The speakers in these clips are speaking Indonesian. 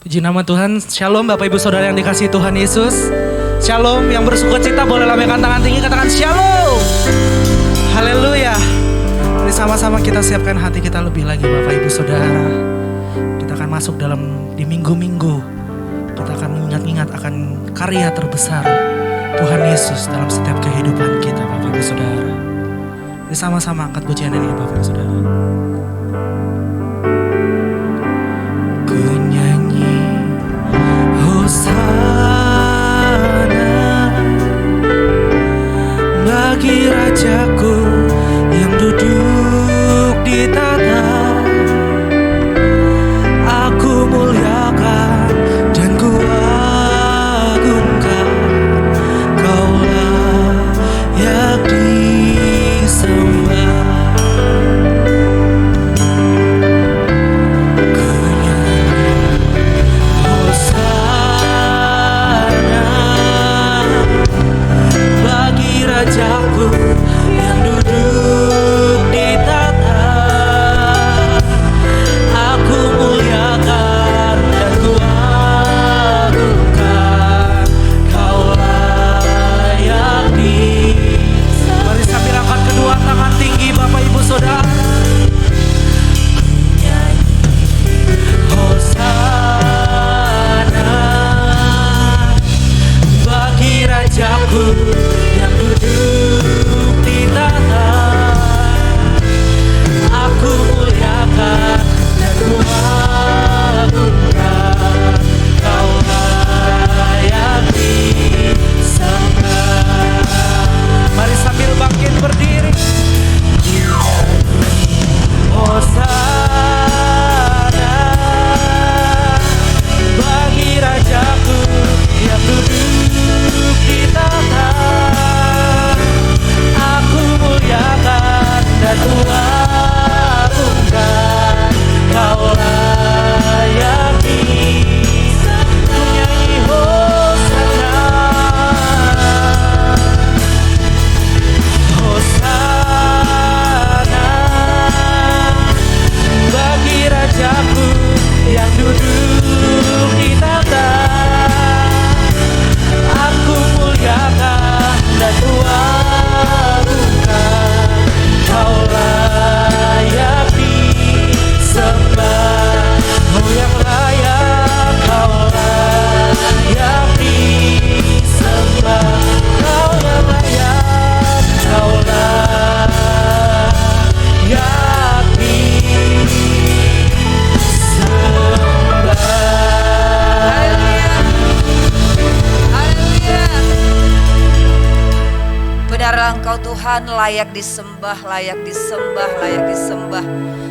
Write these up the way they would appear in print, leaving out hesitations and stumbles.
Puji nama Tuhan. Shalom Bapak Ibu Saudara yang dikasihi Tuhan Yesus. Shalom yang bersuka cita boleh lambaikan tangan tinggi, katakan shalom. Haleluya. Mari sama-sama kita siapkan hati kita lebih lagi Bapak Ibu Saudara. Kita akan masuk di minggu-minggu. Kita akan mengingat-ingat akan karya terbesar Tuhan Yesus dalam setiap kehidupan kita Bapak Ibu Saudara. Mari sama-sama angkat pujian ini Bapak Ibu Saudara. Hosana bagi Rajaku yang duduk di tanah. Aku muliakan dan ku agungkan, Kaulah yang disembah. Rajaku yang duduk di tanah, aku muliakan dan ku agungkan, Kaulah yang disembah. Mari sambil angkat kedua tangan tinggi Bapak Ibu Saudara. Hosana bagi Rajaku yang duduk di tanah, aku muliakan dan ku agungkan, Kaulah yang disembah. Mari sambil bangkit berdiri. Hosana bagi Rajaku yang duduk di tanah, aku muliakan dan ku agungkan, Kaulah yang disembah. Nyanyi Hosana, Hosana bagi Rajaku yang duduk di tanah, aku muliakan dan ku agungkan, Kaulah yang disembah. Oh yang layak, Kaulah yang disembah. Kau yang layak, Kaulah yang disembah. Benar Engkau Tuhan layak disembah, layak disembah, layak disembah.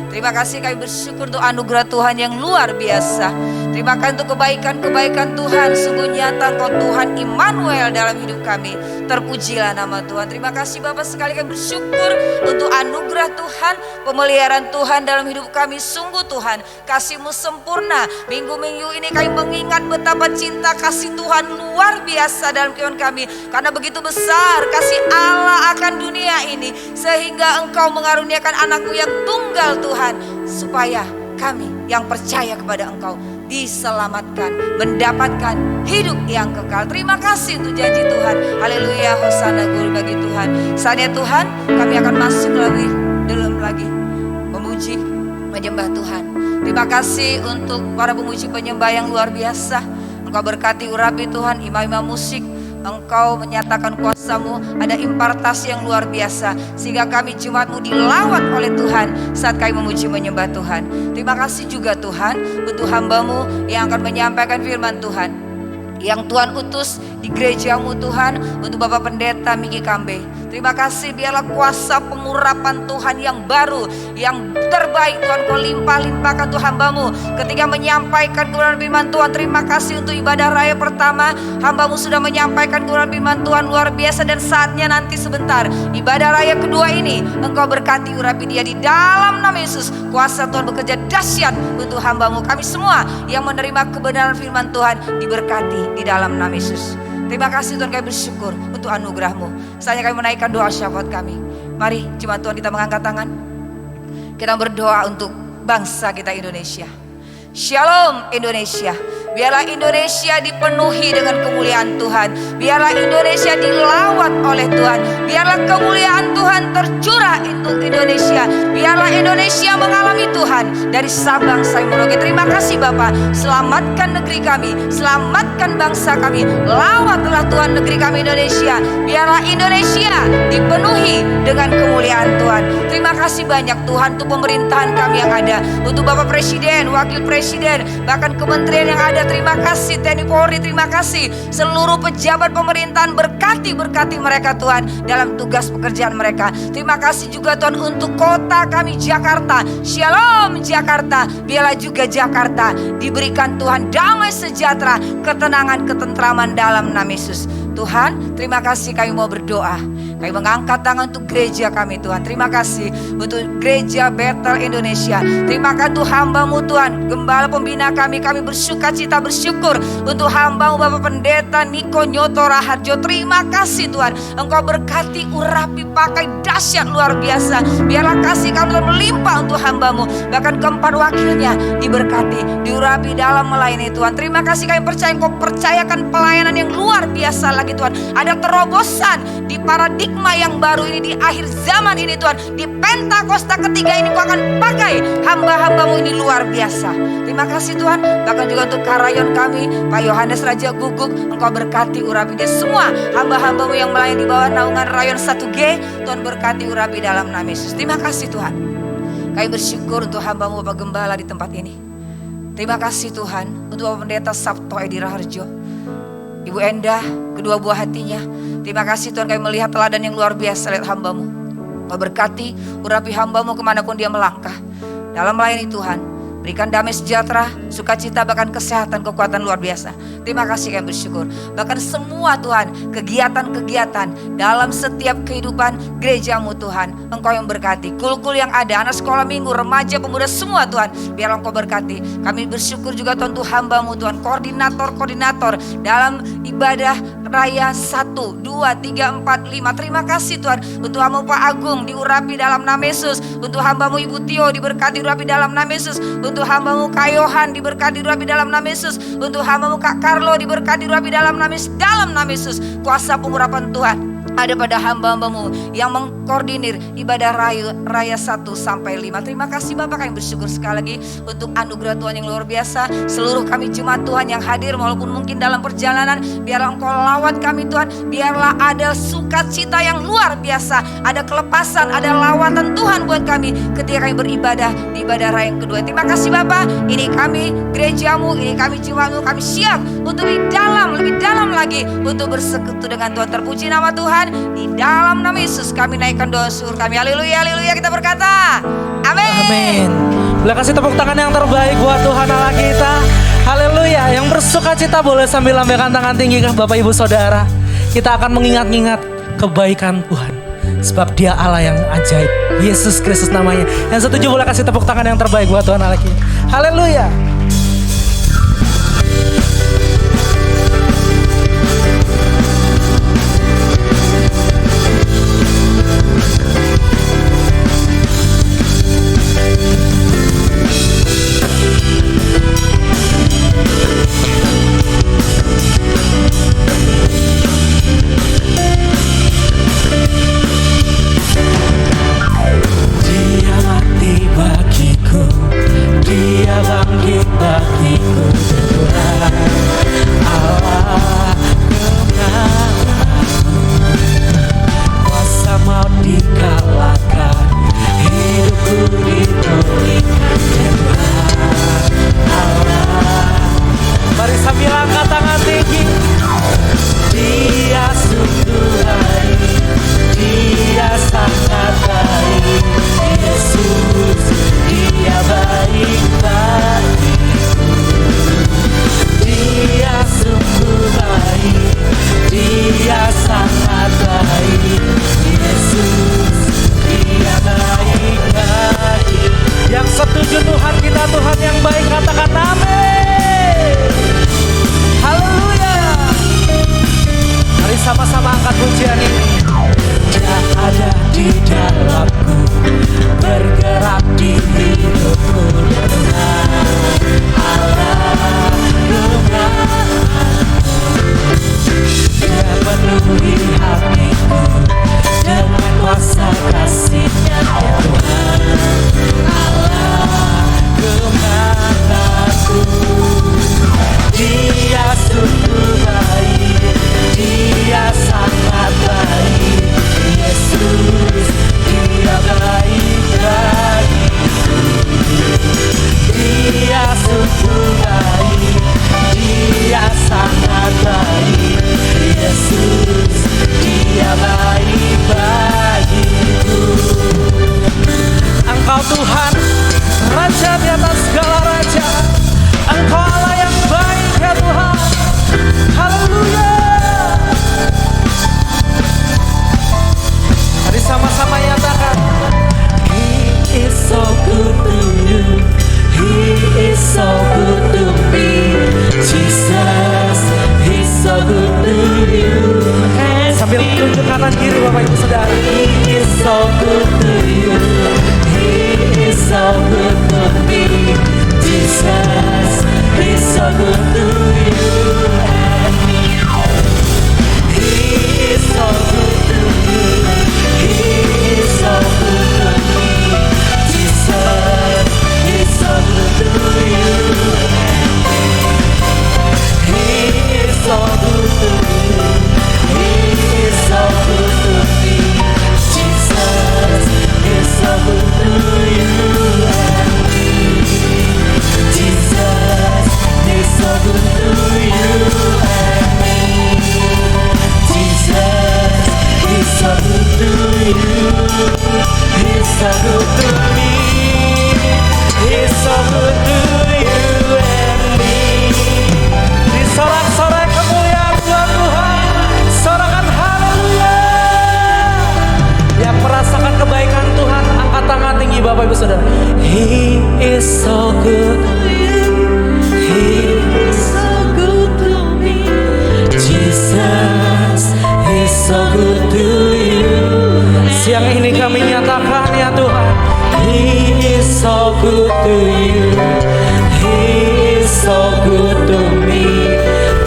Terima kasih kami bersyukur untuk anugerah Tuhan yang luar biasa. Terima kasih untuk kebaikan-kebaikan Tuhan. Sungguh nyata Engkau Tuhan Immanuel dalam hidup kami. Terpujilah nama Tuhan. Terima kasih Bapak, sekali kami bersyukur untuk anugerah Tuhan, pemeliharaan Tuhan dalam hidup kami. Sungguh Tuhan kasih-Mu sempurna. Minggu-minggu ini kami mengingat betapa cinta kasih Tuhan luar biasa dalam kehidupan kami. Karena begitu besar kasih Allah akan dunia ini, sehingga Engkau mengaruniakan anak-Mu yang tunggal Tuhan, supaya kami yang percaya kepada Engkau diselamatkan, mendapatkan hidup yang kekal. Terima kasih untuk janji Tuhan. Haleluya, hosana guru bagi Tuhan. Saatnya Tuhan kami akan masuk lebih dalam lagi memuji, menyembah Tuhan. Terima kasih untuk para pemuji penyembah yang luar biasa. Engkau berkati urapi Tuhan, imam-imam musik. Engkau menyatakan kuasa-Mu, ada impartasi yang luar biasa, sehingga kami jemaat-Mu dilawat oleh Tuhan saat kami memuji menyembah Tuhan. Terima kasih juga Tuhan untuk hamba-Mu yang akan menyampaikan firman Tuhan, yang Tuhan utus di gereja-Mu Tuhan, untuk Bapak Pendeta Miki Kambe. Terima kasih, biarlah kuasa pengurapan Tuhan yang baru, yang terbaik Tuhan Kau limpah-limpahkan untuk hamba-Mu ketika menyampaikan kebenaran firman Tuhan. Terima kasih untuk ibadah raya pertama, hamba-Mu sudah menyampaikan kebenaran firman Tuhan luar biasa, dan saatnya nanti sebentar ibadah raya kedua ini Engkau berkati urapi dia di dalam nama Yesus. Kuasa Tuhan bekerja dahsyat untuk hamba-Mu. Kami semua yang menerima kebenaran firman Tuhan diberkati di dalam nama Yesus. Terima kasih Tuhan, kami bersyukur untuk anugerah-Mu. Saatnya kami menaikkan doa syafaat kami. Mari jemaat Tuhan kita mengangkat tangan. Kita berdoa untuk bangsa kita Indonesia. Shalom Indonesia. Biarlah Indonesia dipenuhi dengan kemuliaan Tuhan. Biarlah Indonesia dilawat oleh Tuhan. Biarlah kemuliaan Tuhan tercurah untuk Indonesia. Biarlah Indonesia mengalami Tuhan dari Sabang sampai Merauke. Terima kasih Bapa. Selamatkan negeri kami, selamatkan bangsa kami. Lawatlah Tuhan negeri kami Indonesia. Biarlah Indonesia dipenuhi dengan kemuliaan Tuhan. Terima kasih banyak Tuhan untuk pemerintahan kami yang ada, untuk Bapak Presiden, Wakil Presiden, bahkan kementerian yang ada. Terima kasih TNI Polri, terima kasih seluruh pejabat pemerintahan. Berkati mereka Tuhan dalam tugas pekerjaan mereka. Terima kasih juga Tuhan untuk kota kami Jakarta. Shalom Jakarta. Biarlah juga Jakarta diberikan Tuhan damai sejahtera, ketenangan, ketentraman dalam nama Yesus. Tuhan, terima kasih kami mau berdoa. Kami mengangkat tangan untuk gereja kami Tuhan. Terima kasih untuk gereja Bethel Indonesia. Terima kasih untuk hamba-Mu Tuhan, gembala pembina kami. Kami bersukacita bersyukur untuk hamba-Mu Bapak Pendeta Niko Nyoto Raharjo. Terima kasih Tuhan, Engkau berkati, urapi, pakai dahsyat luar biasa. Biarlah kasih kami melimpah untuk hamba-Mu. Bahkan keempat wakilnya diberkati, diurapi dalam melayani Tuhan. Terima kasih kami percaya Engkau percayakan pelayanan yang luar biasa lagi Tuhan. Ada terobosan di paradigma yang baru ini, di akhir zaman ini Tuhan. Di Pentakosta ketiga ini Kau akan pakai hamba-hamba-Mu ini luar biasa. Terima kasih Tuhan. Bahkan juga untuk karayon kami Pak Yohanes Raja Guguk, Engkau berkati, urapi dia semua hamba-hamba-Mu yang melayani di bawah naungan rayon 1G. Tuhan berkati, urapi dalam nama Yesus. Terima kasih Tuhan. Kami bersyukur untuk hamba-Mu Bapak Gembala di tempat ini. Terima kasih Tuhan untuk Bapak Pendeta Sabto Edi Raharjo, Ibu Endah, kedua buah hatinya. Terima kasih Tuhan, kami melihat teladan yang luar biasa lihat hamba-Mu. Kau berkati, urapi hamba-Mu kemanapun dia melangkah dalam melayani Tuhan. Berikan damai sejahtera, sukacita, bahkan kesehatan, kekuatan luar biasa. Terima kasih kami bersyukur. Bahkan semua Tuhan, kegiatan-kegiatan dalam setiap kehidupan gereja-Mu Tuhan, Engkau yang berkati. Kul-kul yang ada, anak sekolah minggu, remaja, pemuda, semua Tuhan, biar Engkau berkati. Kami bersyukur juga Tuhan untuk hamba-Mu Tuhan, koordinator-koordinator dalam ibadah raya 1, 2, 3, 4, 5. Terima kasih Tuhan untuk hamba Pak Agung diurapi dalam nama Yesus. Untuk hamba-Mu Ibu Tio diberkati, diurapi dalam nama Yesus. Untuk hamba-Mu Kak Yohan diberkati, diurapi dalam nama Yesus. Untuk hamba-Mu Kak Carlo diberkati, diurapi dalam nama Yesus. Dalam nama Yesus, kuasa pengurapan Tuhan ada pada hamba-hamba-Mu yang mengkoordinir ibadah raya 1 sampai 5. Terima kasih Bapak, kami bersyukur sekali lagi untuk anugerah Tuhan yang luar biasa. Seluruh kami jemaat Tuhan yang hadir walaupun mungkin dalam perjalanan, biarlah Engkau lawat kami Tuhan. Biarlah ada sukacita yang luar biasa, ada kelepasan, ada lawatan Tuhan buat kami ketika kami beribadah di ibadah raya yang kedua. Terima kasih Bapak, ini kami gereja-Mu, ini kami jemaat-Mu, kami siap untuk lebih dalam lagi untuk bersekutu dengan Tuhan. Terpuji nama Tuhan. Di dalam nama Yesus kami naikkan doa syukur kami. Haleluya, haleluya, kita berkata amin. Amin. Boleh kasih tepuk tangan yang terbaik buat Tuhan Allah kita. Haleluya. Yang bersuka cita boleh sambil lambaikan tangan tinggi ke Bapak Ibu Saudara. Kita akan mengingat-ingat kebaikan Tuhan, sebab Dia Allah yang ajaib. Yesus Kristus namanya. Yang setuju boleh kasih tepuk tangan yang terbaik buat Tuhan Allah kita. Haleluya. Dia kanan kiri Bapak Ibu Saudara. He is so good to you. He is so good to me. Jesus is so good to you and me. He is so good to you. He is so good to me. Jesus is so good to you and me. He is so good to you. He is so good to me. Jesus is so good to you and me. Jesus is so good to you and me. Jesus is so good to you. He's so good to me. He's so good to you and me. Disorak-sorai kemuliaan buat Tuhan. Sorakan haleluya. Yang merasakan kebaikan Tuhan, angkat tangan tinggi Bapak Ibu Saudara. He is so good to you. He is so good to me. Jesus is so good to you. Siang ini kami nyatakan ya Tuhan, He is so good to you. He is so good to me.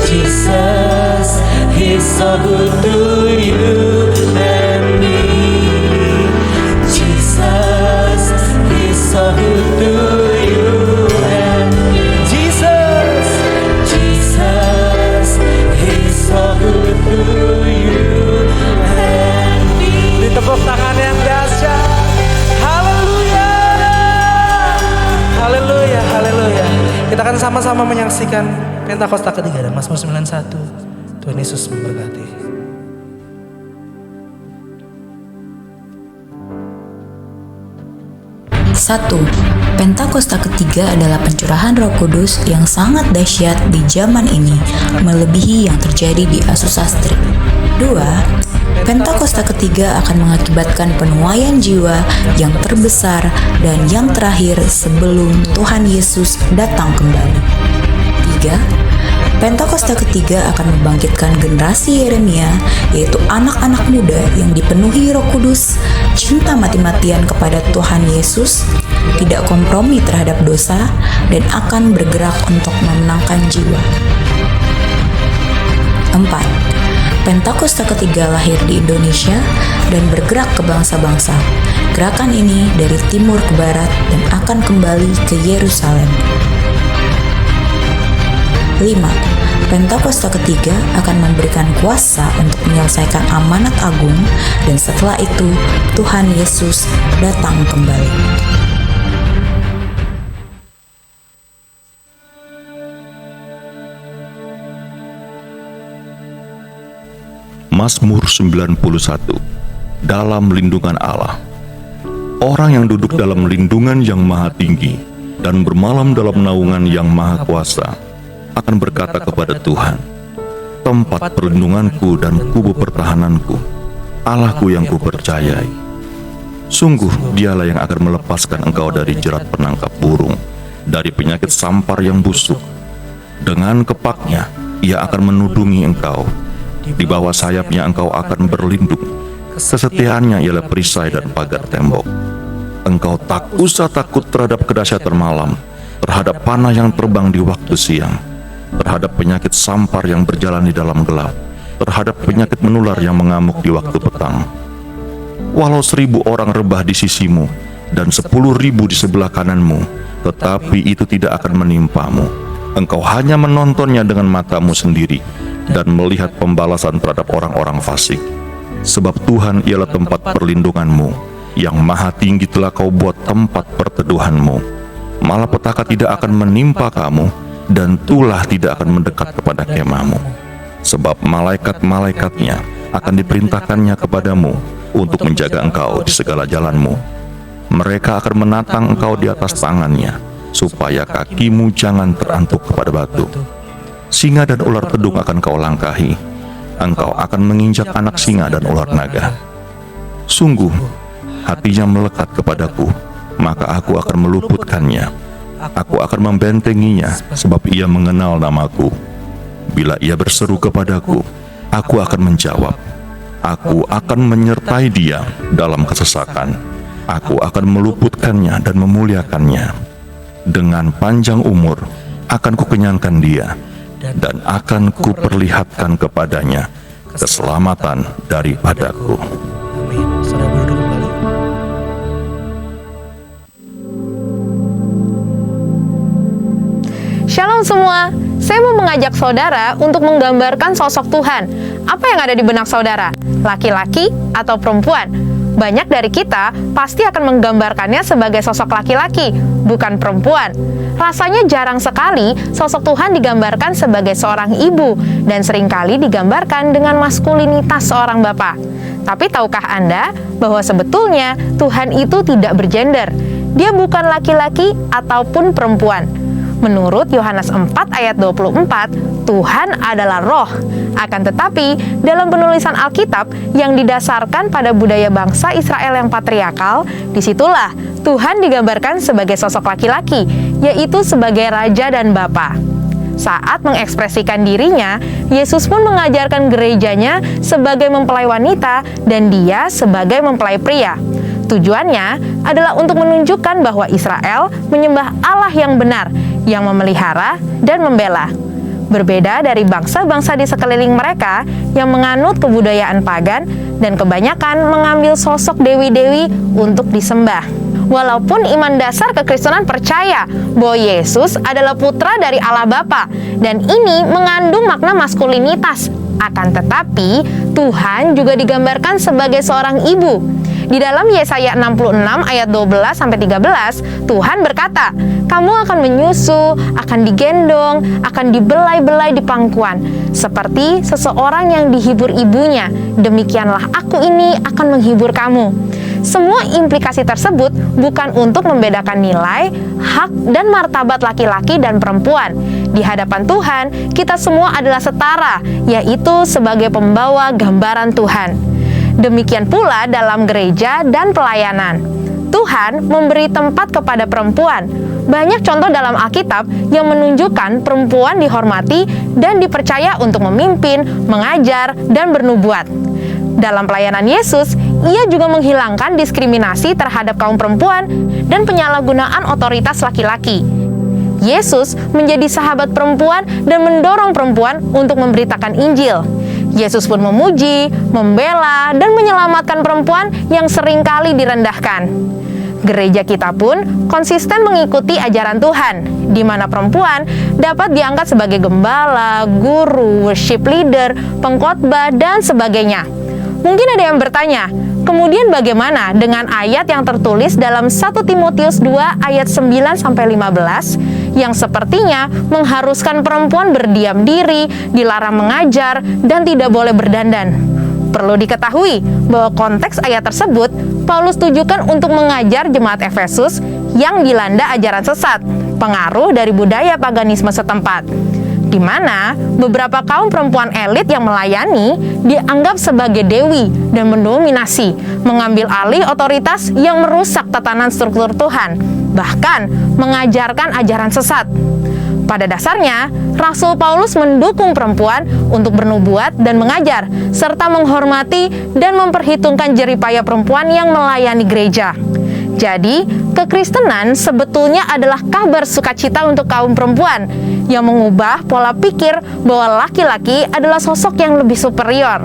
Jesus is so good to you and me. Jesus is so good to you and me. Jesus. Jesus is so good to you and me. Ditepuk tangan yang dahsyat. Haleluya. Haleluya, haleluya. Kita akan sama-sama menyaksikan Pentakosta ketiga dan Mazmur 91. Tuhan Yesus memberkati. Satu, Pentakosta ketiga adalah pencurahan Roh Kudus yang sangat dahsyat di zaman ini, melebihi yang terjadi di Asusastri. 2. Pentakosta ketiga akan mengakibatkan penuaian jiwa yang terbesar dan yang terakhir sebelum Tuhan Yesus datang kembali. 3. Pentakosta ketiga akan membangkitkan generasi Yeremia, yaitu anak-anak muda yang dipenuhi Roh Kudus, cinta mati-matian kepada Tuhan Yesus, tidak kompromi terhadap dosa, dan akan bergerak untuk memenangkan jiwa. 4. Pentakosta ketiga lahir di Indonesia dan bergerak ke bangsa-bangsa. Gerakan ini dari timur ke barat dan akan kembali ke Yerusalem. 5. Pentakosta ketiga akan memberikan kuasa untuk menyelesaikan amanat agung dan setelah itu Tuhan Yesus datang kembali. Mazmur 91. Dalam lindungan Allah. Orang yang duduk dalam lindungan yang maha tinggi dan bermalam dalam naungan yang maha kuasa akan berkata kepada Tuhan, tempat perlindunganku dan kubu pertahananku, Allahku yang kupercayai. Sungguh dialah yang akan melepaskan engkau dari jerat penangkap burung, dari penyakit sampar yang busuk. Dengan kepaknya ia akan menudungi engkau, di bawah sayapnya engkau akan berlindung. Kesetiaannya ialah perisai dan pagar tembok. Engkau tak usah takut terhadap kedahsyatan malam, terhadap panah yang terbang di waktu siang, terhadap penyakit sampar yang berjalan di dalam gelap, terhadap penyakit menular yang mengamuk di waktu petang. Walau 1.000 orang rebah di sisimu dan 10.000 di sebelah kananmu, tetapi itu tidak akan menimpamu. Engkau hanya menontonnya dengan matamu sendiri dan melihat pembalasan terhadap orang-orang fasik. Sebab Tuhan ialah tempat perlindunganmu, yang maha tinggi telah kau buat tempat perteduhanmu. Malapetaka tidak akan menimpa kamu, dan tulah tidak akan mendekat kepada kemahmu. Sebab malaikat-malaikatnya akan diperintahkannya kepadamu untuk menjaga engkau di segala jalanmu. Mereka akan menatang engkau di atas tangannya, supaya kakimu jangan terantuk kepada batu. Singa dan ular pedung akan kau langkahi. Engkau akan menginjak anak singa dan ular naga. Sungguh, hatinya melekat kepadaku, maka aku akan meluputkannya. Aku akan membentenginya, sebab ia mengenal namaku. Bila ia berseru kepadaku, aku akan menjawab. Aku akan menyertai dia dalam kesesakan. Aku akan meluputkannya dan memuliakannya. Dengan panjang umur akan kukenyangkan dia, dan akan kuperlihatkan kepadanya keselamatan daripadaku. Amin. Saudara boleh duduk kembali. Shalom semua, saya mau mengajak saudara untuk menggambarkan sosok Tuhan. Apa yang ada di benak saudara? Laki-laki atau perempuan? Banyak dari kita pasti akan menggambarkannya sebagai sosok laki-laki, bukan perempuan. Rasanya jarang sekali sosok Tuhan digambarkan sebagai seorang ibu, dan seringkali digambarkan dengan maskulinitas seorang bapak. Tapi tahukah Anda bahwa sebetulnya Tuhan itu tidak bergender? Dia bukan laki-laki ataupun perempuan. Menurut Yohanes 4 ayat 24, Tuhan adalah roh. Akan tetapi, dalam penulisan Alkitab yang didasarkan pada budaya bangsa Israel yang patriarkal, disitulah Tuhan digambarkan sebagai sosok laki-laki, yaitu sebagai raja dan bapa. Saat mengekspresikan dirinya, Yesus pun mengajarkan gerejanya sebagai mempelai wanita dan dia sebagai mempelai pria. Tujuannya adalah untuk menunjukkan bahwa Israel menyembah Allah yang benar, yang memelihara dan membela. Berbeda dari bangsa-bangsa di sekeliling mereka yang menganut kebudayaan pagan dan kebanyakan mengambil sosok dewi-dewi untuk disembah. Walaupun iman dasar kekristenan percaya bahwa Yesus adalah putra dari Allah Bapa dan ini mengandung makna maskulinitas, akan tetapi Tuhan juga digambarkan sebagai seorang ibu. Di dalam Yesaya 66 ayat 12-13, Tuhan berkata, "Kamu akan menyusu, akan digendong, akan dibelai-belai di pangkuan, seperti seseorang yang dihibur ibunya. Demikianlah aku ini akan menghibur kamu." Semua implikasi tersebut bukan untuk membedakan nilai, hak, dan martabat laki-laki dan perempuan. Di hadapan Tuhan, kita semua adalah setara, yaitu sebagai pembawa gambaran Tuhan. Demikian pula dalam gereja dan pelayanan. Tuhan memberi tempat kepada perempuan. Banyak contoh dalam Alkitab yang menunjukkan perempuan dihormati dan dipercaya untuk memimpin, mengajar, dan bernubuat. Dalam pelayanan Yesus, ia juga menghilangkan diskriminasi terhadap kaum perempuan dan penyalahgunaan otoritas laki-laki. Yesus menjadi sahabat perempuan dan mendorong perempuan untuk memberitakan Injil. Yesus pun memuji, membela, dan menyelamatkan perempuan yang seringkali direndahkan. Gereja kita pun konsisten mengikuti ajaran Tuhan, di mana perempuan dapat diangkat sebagai gembala, guru, worship leader, pengkhotbah, dan sebagainya. Mungkin ada yang bertanya, kemudian bagaimana dengan ayat yang tertulis dalam 1 Timotius 2 ayat 9-15 yang sepertinya mengharuskan perempuan berdiam diri, dilarang mengajar, dan tidak boleh berdandan? Perlu diketahui bahwa konteks ayat tersebut Paulus tujukan untuk mengajar jemaat Efesus yang dilanda ajaran sesat, pengaruh dari budaya paganisme setempat, di mana beberapa kaum perempuan elit yang melayani dianggap sebagai dewi dan mendominasi, mengambil alih otoritas yang merusak tatanan struktur Tuhan, bahkan mengajarkan ajaran sesat. Pada dasarnya, Rasul Paulus mendukung perempuan untuk bernubuat dan mengajar, serta menghormati dan memperhitungkan jeripaya perempuan yang melayani gereja. Jadi, kekristenan sebetulnya adalah kabar sukacita untuk kaum perempuan yang mengubah pola pikir bahwa laki-laki adalah sosok yang lebih superior.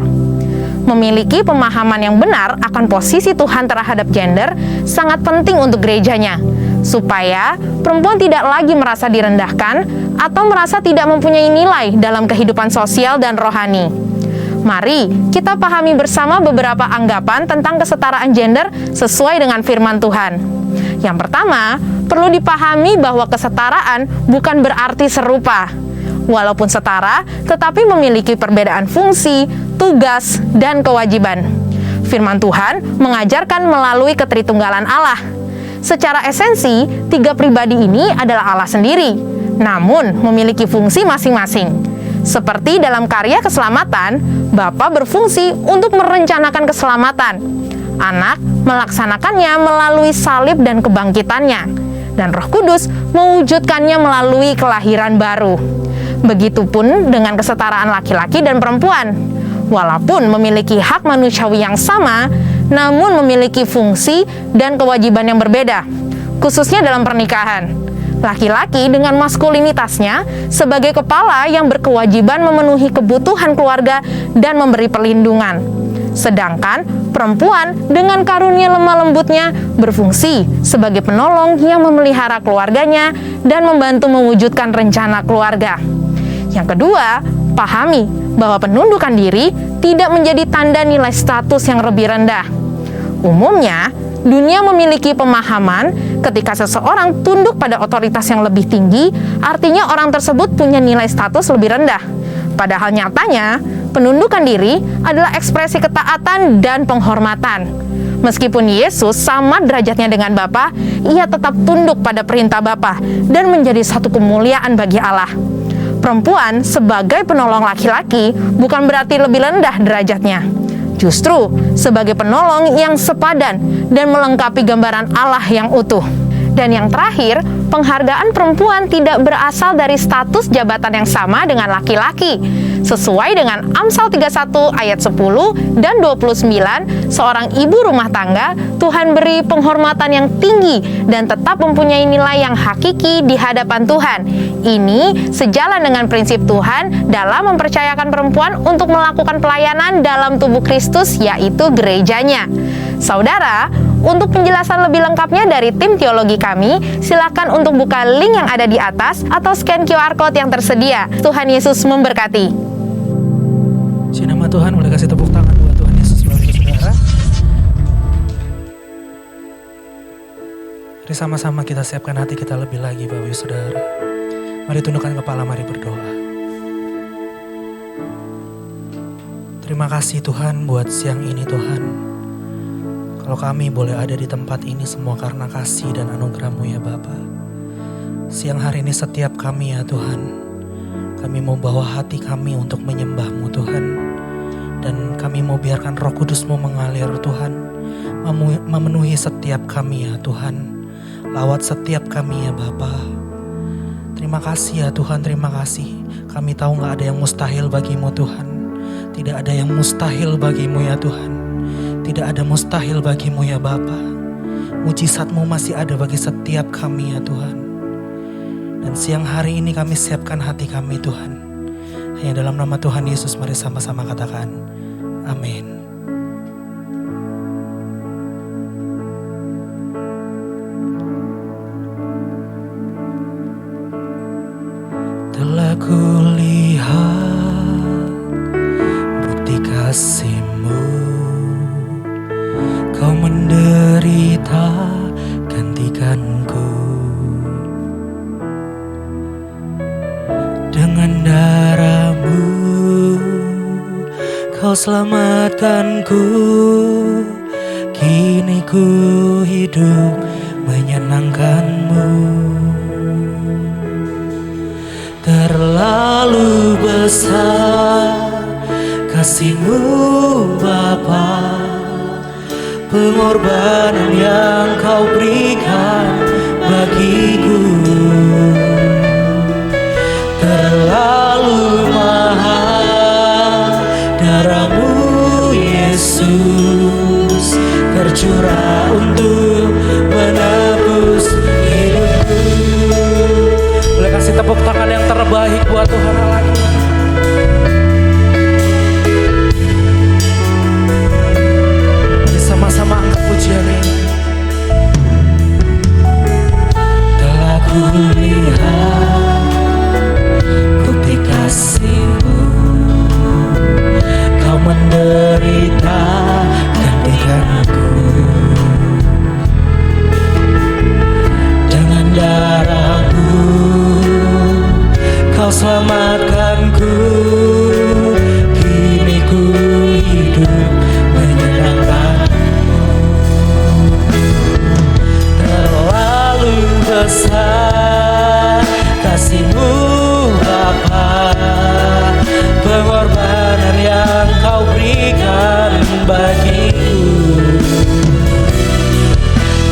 Memiliki pemahaman yang benar akan posisi Tuhan terhadap gender sangat penting untuk gerejanya, supaya perempuan tidak lagi merasa direndahkan atau merasa tidak mempunyai nilai dalam kehidupan sosial dan rohani. Mari kita pahami bersama beberapa anggapan tentang kesetaraan gender sesuai dengan firman Tuhan. Yang pertama, perlu dipahami bahwa kesetaraan bukan berarti serupa. Walaupun setara, tetapi memiliki perbedaan fungsi, tugas, dan kewajiban. Firman Tuhan mengajarkan melalui ketritunggalan Allah. Secara esensi, tiga pribadi ini adalah Allah sendiri, namun memiliki fungsi masing-masing. Seperti dalam karya keselamatan, Bapa berfungsi untuk merencanakan keselamatan. Anak melaksanakannya melalui salib dan kebangkitannya, dan Roh Kudus mewujudkannya melalui kelahiran baru. Begitupun dengan kesetaraan laki-laki dan perempuan. Walaupun memiliki hak manusiawi yang sama, namun memiliki fungsi dan kewajiban yang berbeda, khususnya dalam pernikahan. Laki-laki dengan maskulinitasnya sebagai kepala yang berkewajiban memenuhi kebutuhan keluarga dan memberi perlindungan. Sedangkan perempuan dengan karunia lemah lembutnya berfungsi sebagai penolong yang memelihara keluarganya dan membantu mewujudkan rencana keluarga. Yang kedua, pahami bahwa penundukan diri tidak menjadi tanda nilai status yang lebih rendah. Umumnya, dunia memiliki pemahaman ketika seseorang tunduk pada otoritas yang lebih tinggi, artinya orang tersebut punya nilai status lebih rendah. Padahal nyatanya, penundukan diri adalah ekspresi ketaatan dan penghormatan. Meskipun Yesus sama derajatnya dengan Bapa, ia tetap tunduk pada perintah Bapa dan menjadi satu kemuliaan bagi Allah. Perempuan sebagai penolong laki-laki bukan berarti lebih rendah derajatnya. Justru sebagai penolong yang sepadan dan melengkapi gambaran Allah yang utuh. Dan yang terakhir, penghargaan perempuan tidak berasal dari status jabatan yang sama dengan laki-laki. Sesuai dengan Amsal 31 ayat 10 dan 29, seorang ibu rumah tangga Tuhan beri penghormatan yang tinggi dan tetap mempunyai nilai yang hakiki di hadapan Tuhan. Ini sejalan dengan prinsip Tuhan dalam mempercayakan perempuan untuk melakukan pelayanan dalam tubuh Kristus, yaitu gerejanya. Saudara, untuk penjelasan lebih lengkapnya dari tim teologi kami, silakan untuk buka link yang ada di atas atau scan QR Code yang tersedia. Tuhan Yesus memberkati. Puji nama Tuhan, boleh kasih tepuk tangan buat Tuhan Yesus bagi saudara. Mari sama-sama kita siapkan hati kita lebih lagi Bapak Ibu Saudara. Mari tundukkan kepala, mari berdoa. Terima kasih Tuhan buat siang ini Tuhan. Kalau kami boleh ada di tempat ini semua karena kasih dan anugerah-Mu ya Bapa. Siang hari ini setiap kami ya Tuhan, kami mau bawa hati kami untuk menyembah-Mu Tuhan. Dan kami mau biarkan Roh Kudus-Mu mengalir Tuhan, memenuhi setiap kami ya Tuhan. Lawat setiap kami ya Bapa. Terima kasih ya Tuhan, terima kasih. Kami tahu gak ada yang mustahil bagi-Mu Tuhan. Tidak ada yang mustahil bagi-Mu ya Tuhan. Tidak ada mustahil bagi-Mu ya Bapa. Mujizat-Mu masih ada bagi setiap kami ya Tuhan. Dan siang hari ini kami siapkan hati kami Tuhan. Hanya dalam nama Tuhan Yesus mari sama-sama katakan amin. Telah kulihat bukti kasih-Mu, Kau menderita gantikanku. Dengan darah-Mu Kau selamatkanku. Kini ku hidup menyenangkan-Mu. Terlalu besar kasih-Mu Bapa, pengorbanan yang Kau berikan bagiku. Terlalu mahal darah-Mu Yesus, tercurah untuk menebus hidupku. Boleh kasih tepuk tangan yang terbaik buat Tuhan Allah. Mari sama-sama angkat pujian ini. Telah kulihat bukti kasih-Mu, Kau menderita gantikanku. Dengan darah-Mu Kau selamatkanku. Kini ku hidup menyenangkan-Mu. Terlalu besar kasih-Mu Bapa, pengorbanan yang Kau berikan bagiku.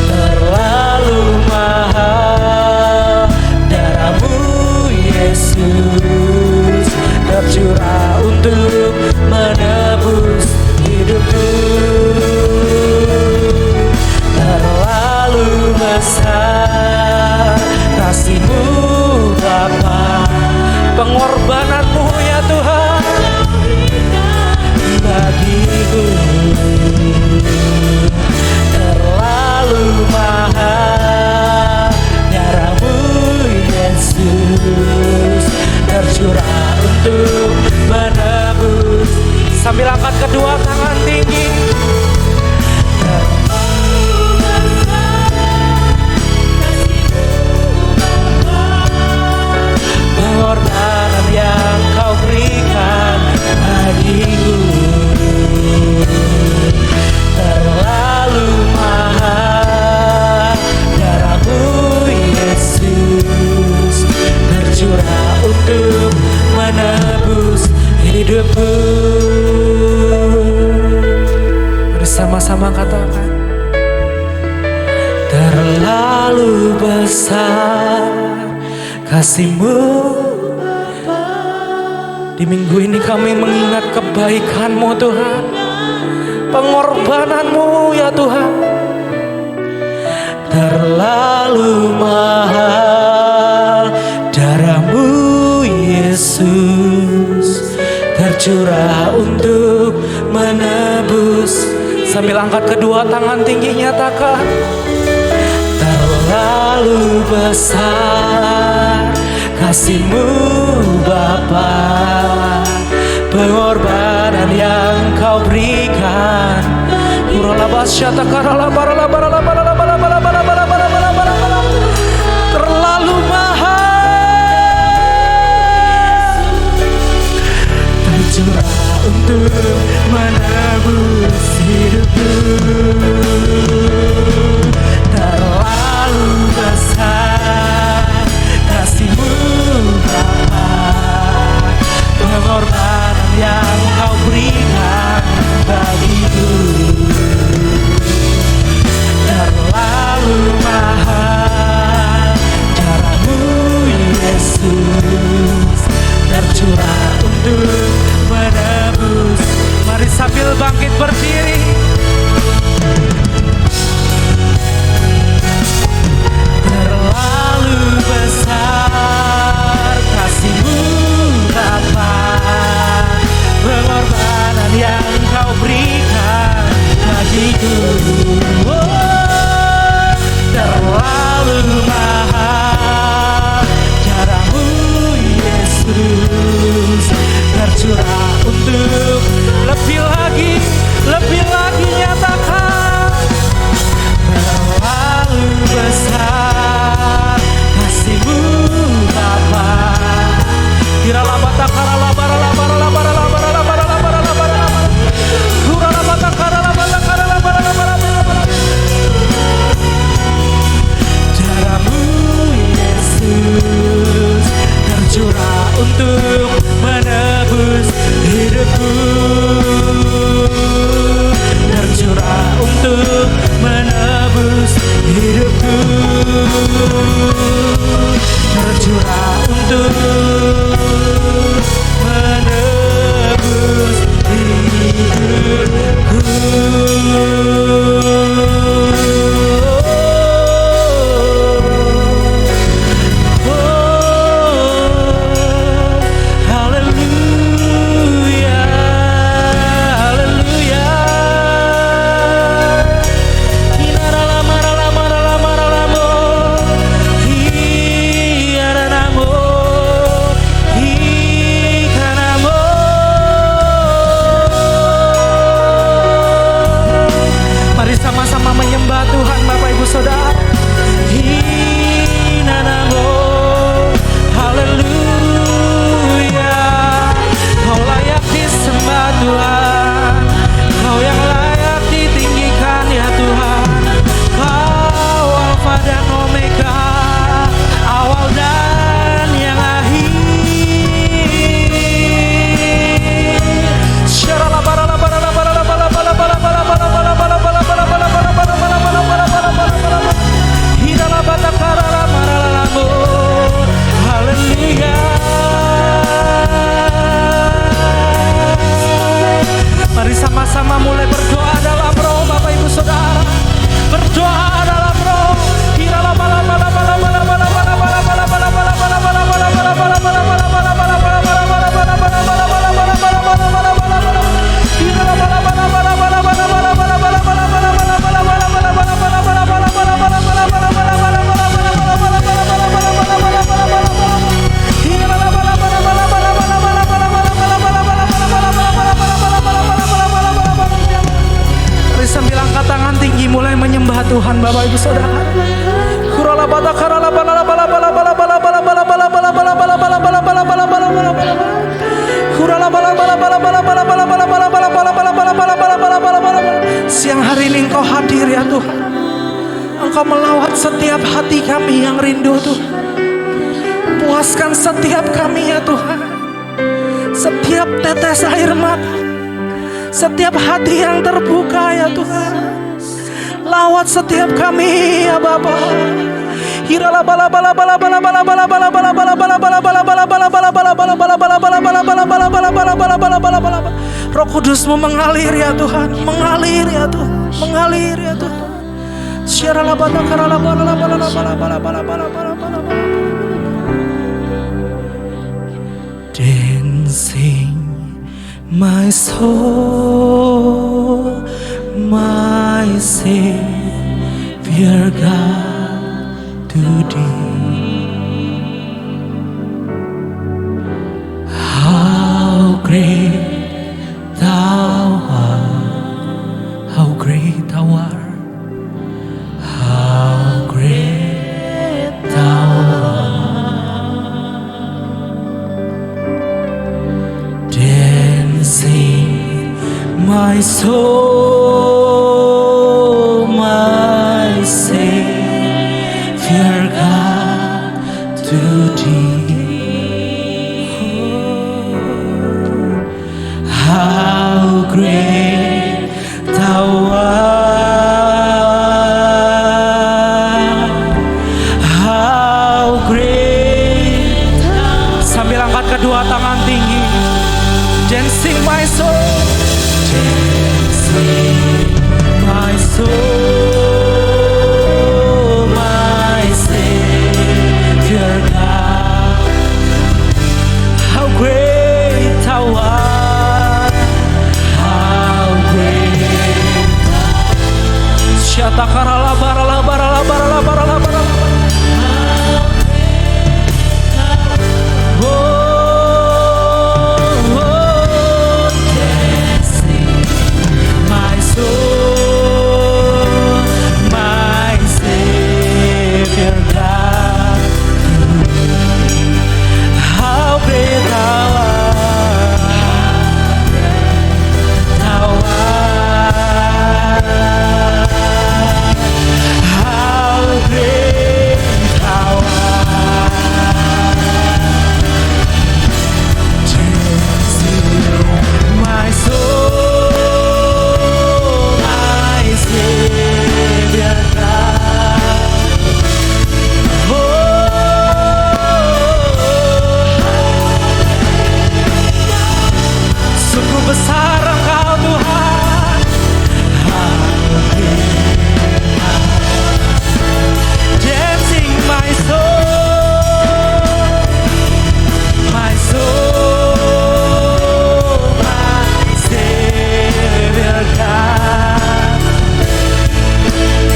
Terlalu mahal darah-Mu Yesus, tercurah untuk menebus sama-sama katakan, terlalu besar kasih-Mu. Di minggu ini kami mengingat kebaikan-Mu Tuhan, pengorbanan-Mu ya Tuhan. Terlalu mahal darah-Mu Yesus, tercurah untuk menebus. Sambil angkat kedua tangan tinggi, nyatakan, terlalu besar kasih-Mu Bapa, pengorbanan yang Kau berikan. Terlalu mahal, tercurah untuk menebus hidupku. Terlalu besar kasih-Mu Bapa, pengorbanan yang Kau berikan bagiku. Terlalu mahal darah-Mu Yesus, tercurah untuk menebus. Mari sambil bangkit berdiri. Terlalu besar kasih-Mu Bapa, pengorbanan yang Kau berikan bagiku. Terlalu mahal darah-Mu Yesus, tercurah untuk lebih lagi nyatakan, terlalu besar kasih-Mu Bapa. Darah-Mu Yesus, tercurah untuk menebus hidupku. Tercurah untuk menebus hidupku. Tercurah untuk menebus hidupku. Tuhan Bapak Ibu Saudara. Siang hari ini Engkau hadir ya Tuhan. Engkau melawat setiap hati kami yang rindu Tuhan. Puaskan setiap kami ya Tuhan. Setiap tetes air mata, Setiap hati yang terbuka ya Tuhan. Lawat setiap kami ya Bapa. Roh Kudus-Mu mengalir ya Tuhan, mengalir ya Tuhan, mengalir ya Tuhan. Dancing my soul, my Savior God, to Thee. How great Thou art, how great Thou art, how great Thou art. Dancing my soul, my Savior God, to Thee. How great Thou art, how great. Sambil angkat kedua tangan tinggi. Dancing my soul, dancing my soul, my Savior God. How great Thou art, how great. Syata karala barala barala barala barala barala. My soul, my Savior God, how great Thou art, Thou art, how great Thou art. Dancing my soul, my Savior God. Oh, sungguh besar Engkau Tuhan. Dancing my soul, my soul, my Savior God.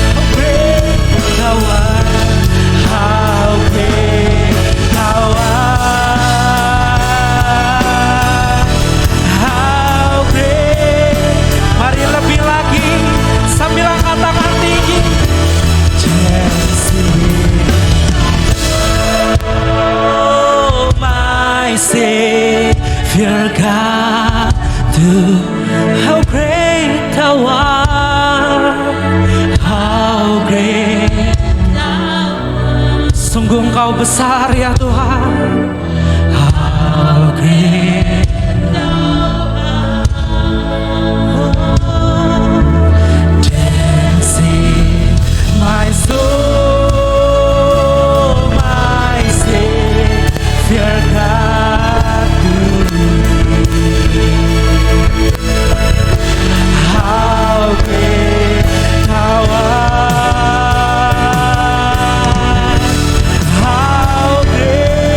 How great Thou art, how great Thou art, how great. Mari lebih lagi sambil angkat tangan tinggi. Oh, my Savior God, how great Thou art, how great. Sungguh Engkau besar ya Tuhan. How great. Dancing my soul, my Savior God, how great Thou art, how great.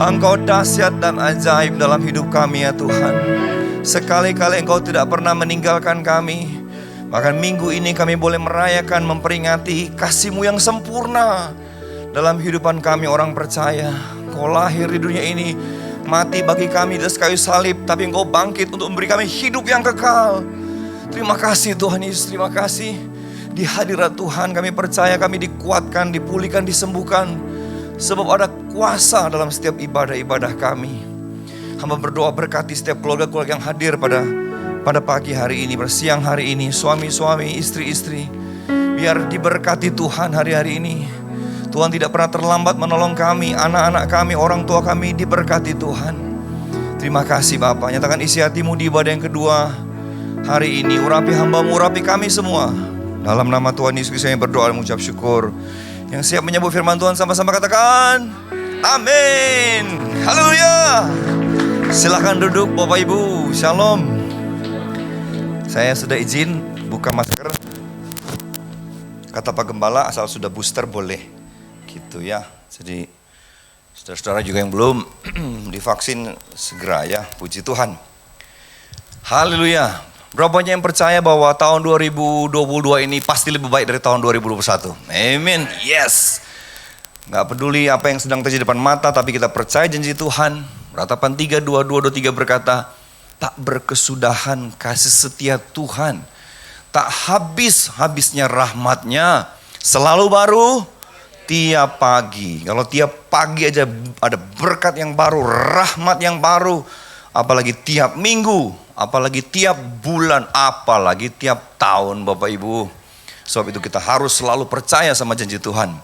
Engkau dahsyat dan ajaib dalam hidup kami ya Tuhan. Sekali-kali Engkau tidak pernah meninggalkan kami. Bahkan minggu ini kami boleh merayakan, memperingati kasih-Mu yang sempurna dalam kehidupan kami orang percaya. Engkau lahir di dunia ini, mati bagi kami di atas kayu salib, tapi Engkau bangkit untuk memberi kami hidup yang kekal. Terima kasih Tuhan Yesus, terima kasih. Di hadirat Tuhan kami percaya kami dikuatkan, dipulihkan, disembuhkan. Sebab ada kuasa dalam setiap ibadah-ibadah kami. Hamba berdoa berkati setiap keluarga-keluarga yang hadir pada pagi hari ini, pada siang hari ini. Suami-suami, istri-istri, biar diberkati Tuhan hari-hari ini. Tuhan tidak pernah terlambat menolong kami, anak-anak kami, orang tua kami diberkati Tuhan. Terima kasih Bapa. Nyatakan isi hatimu di ibadah yang kedua hari ini. Urapi hamba-Mu, urapi kami semua. Dalam nama Tuhan Yesus saya berdoa dan mengucap syukur. Yang siap menyambut firman Tuhan sama-sama katakan amin. Haleluya. Silakan duduk Bapak Ibu. Shalom. Saya sudah izin buka masker. Kata Pak Gembala asal sudah booster boleh. Gitu ya. Jadi saudara-saudara juga yang belum divaksin segera ya. Puji Tuhan. Haleluya. Berapa banyak yang percaya bahwa tahun 2022 ini pasti lebih baik dari tahun 2021? Amin. Yes. Gak peduli apa yang sedang terjadi di depan mata, tapi kita percaya janji Tuhan. Ratapan 3, 22, 23 berkata, tak berkesudahan kasih setia Tuhan. Tak habis-habisnya rahmatnya. Selalu baru tiap pagi. Kalau tiap pagi aja ada berkat yang baru, rahmat yang baru. Apalagi tiap minggu. Apalagi tiap bulan, apalagi tiap tahun Bapak Ibu. Sebab itu kita harus selalu percaya sama janji Tuhan.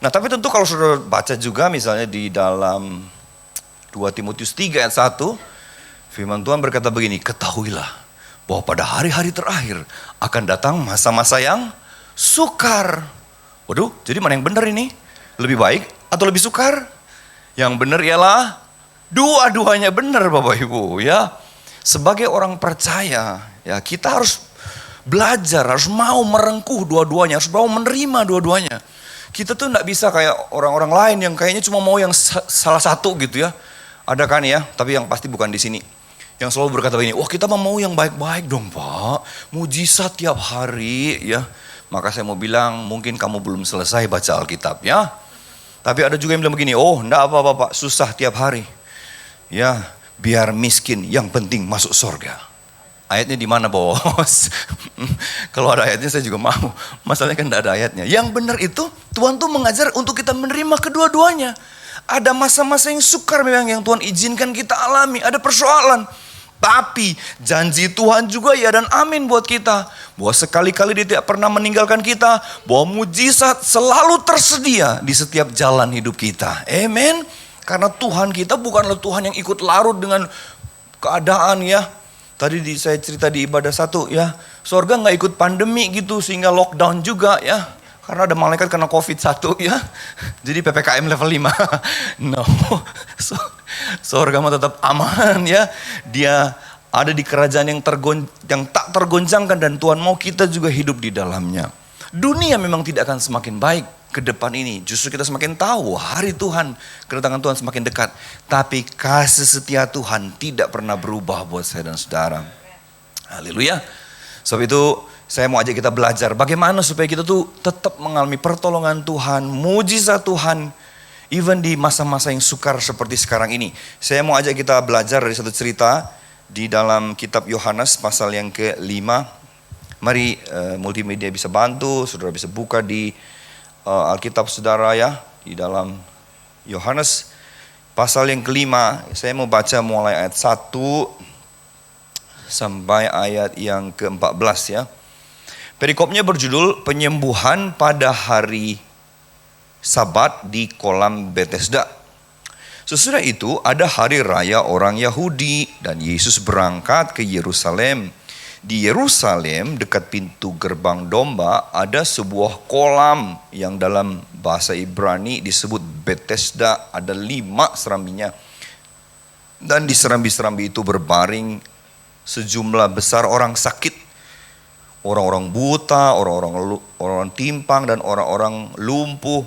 Nah tapi tentu kalau saudara baca juga misalnya di dalam 2 Timotius 3 ayat 1. Firman Tuhan berkata begini, ketahuilah bahwa pada hari-hari terakhir akan datang masa-masa yang sukar. Waduh, jadi mana yang benar ini? Lebih baik atau lebih sukar? Yang benar ialah dua-duanya benar Bapak Ibu ya. Sebagai orang percaya, ya kita harus belajar, harus mau merengkuh dua-duanya, harus mau menerima dua-duanya. Kita tuh gak bisa kayak orang-orang lain yang kayaknya cuma mau yang salah satu gitu ya. Ada kan ya, tapi yang pasti bukan di sini. Yang selalu berkata begini, wah kita mau yang baik-baik dong Pak, mujizat tiap hari ya. Maka saya mau bilang, mungkin kamu belum selesai baca Alkitab ya. Tapi ada juga yang bilang begini, oh enggak apa-apa Pak, susah tiap hari. Ya. Biar miskin, yang penting masuk surga. Ayatnya di mana bos? Kalau ada ayatnya saya juga mau. Masalahnya kan tidak ada ayatnya. Yang benar itu Tuhan tuh mengajar untuk kita menerima kedua-duanya. Ada masa-masa yang sukar memang yang Tuhan izinkan kita alami. Ada persoalan. Tapi janji Tuhan juga ya dan amin buat kita. Bahwa sekali-kali Dia tidak pernah meninggalkan kita. Bahwa mujizat selalu tersedia di setiap jalan hidup kita. Amin. Karena Tuhan kita bukanlah Tuhan yang ikut larut dengan keadaan ya. Tadi saya cerita di ibadah 1 ya. Sorga gak ikut pandemi gitu sehingga lockdown juga ya. Karena ada malaikat kena COVID-1 ya. Jadi PPKM level 5. No. Sorga mah tetap aman ya. Dia ada di kerajaan yang tak tergoncangkan dan Tuhan mau kita juga hidup di dalamnya. Dunia memang tidak akan semakin baik ke depan ini. Justru kita semakin tahu hari Tuhan, kedatangan Tuhan semakin dekat. Tapi kasih setia Tuhan tidak pernah berubah buat saya dan saudara. Haleluya. Sebab itu saya mau ajak kita belajar bagaimana supaya kita tuh tetap mengalami pertolongan Tuhan, mujizat Tuhan. Even di masa-masa yang sukar seperti sekarang ini. Saya mau ajak kita belajar dari satu cerita di dalam kitab Yohanes pasal yang ke-5. Mari multimedia bisa bantu, saudara bisa buka di Alkitab saudara ya, di dalam Yohanes pasal yang ke-5. Saya mau baca mulai ayat 1 sampai ayat yang ke-14 ya. Perikopnya berjudul penyembuhan pada hari Sabat di kolam Bethesda. Sesudah itu ada hari raya orang Yahudi dan Yesus berangkat ke Yerusalem. Di Yerusalem dekat pintu gerbang domba ada sebuah kolam yang dalam bahasa Ibrani disebut Bethesda. Ada 5 serambinya. Dan di serambi-serambi itu berbaring sejumlah besar orang sakit. Orang-orang buta, orang-orang timpang dan orang-orang lumpuh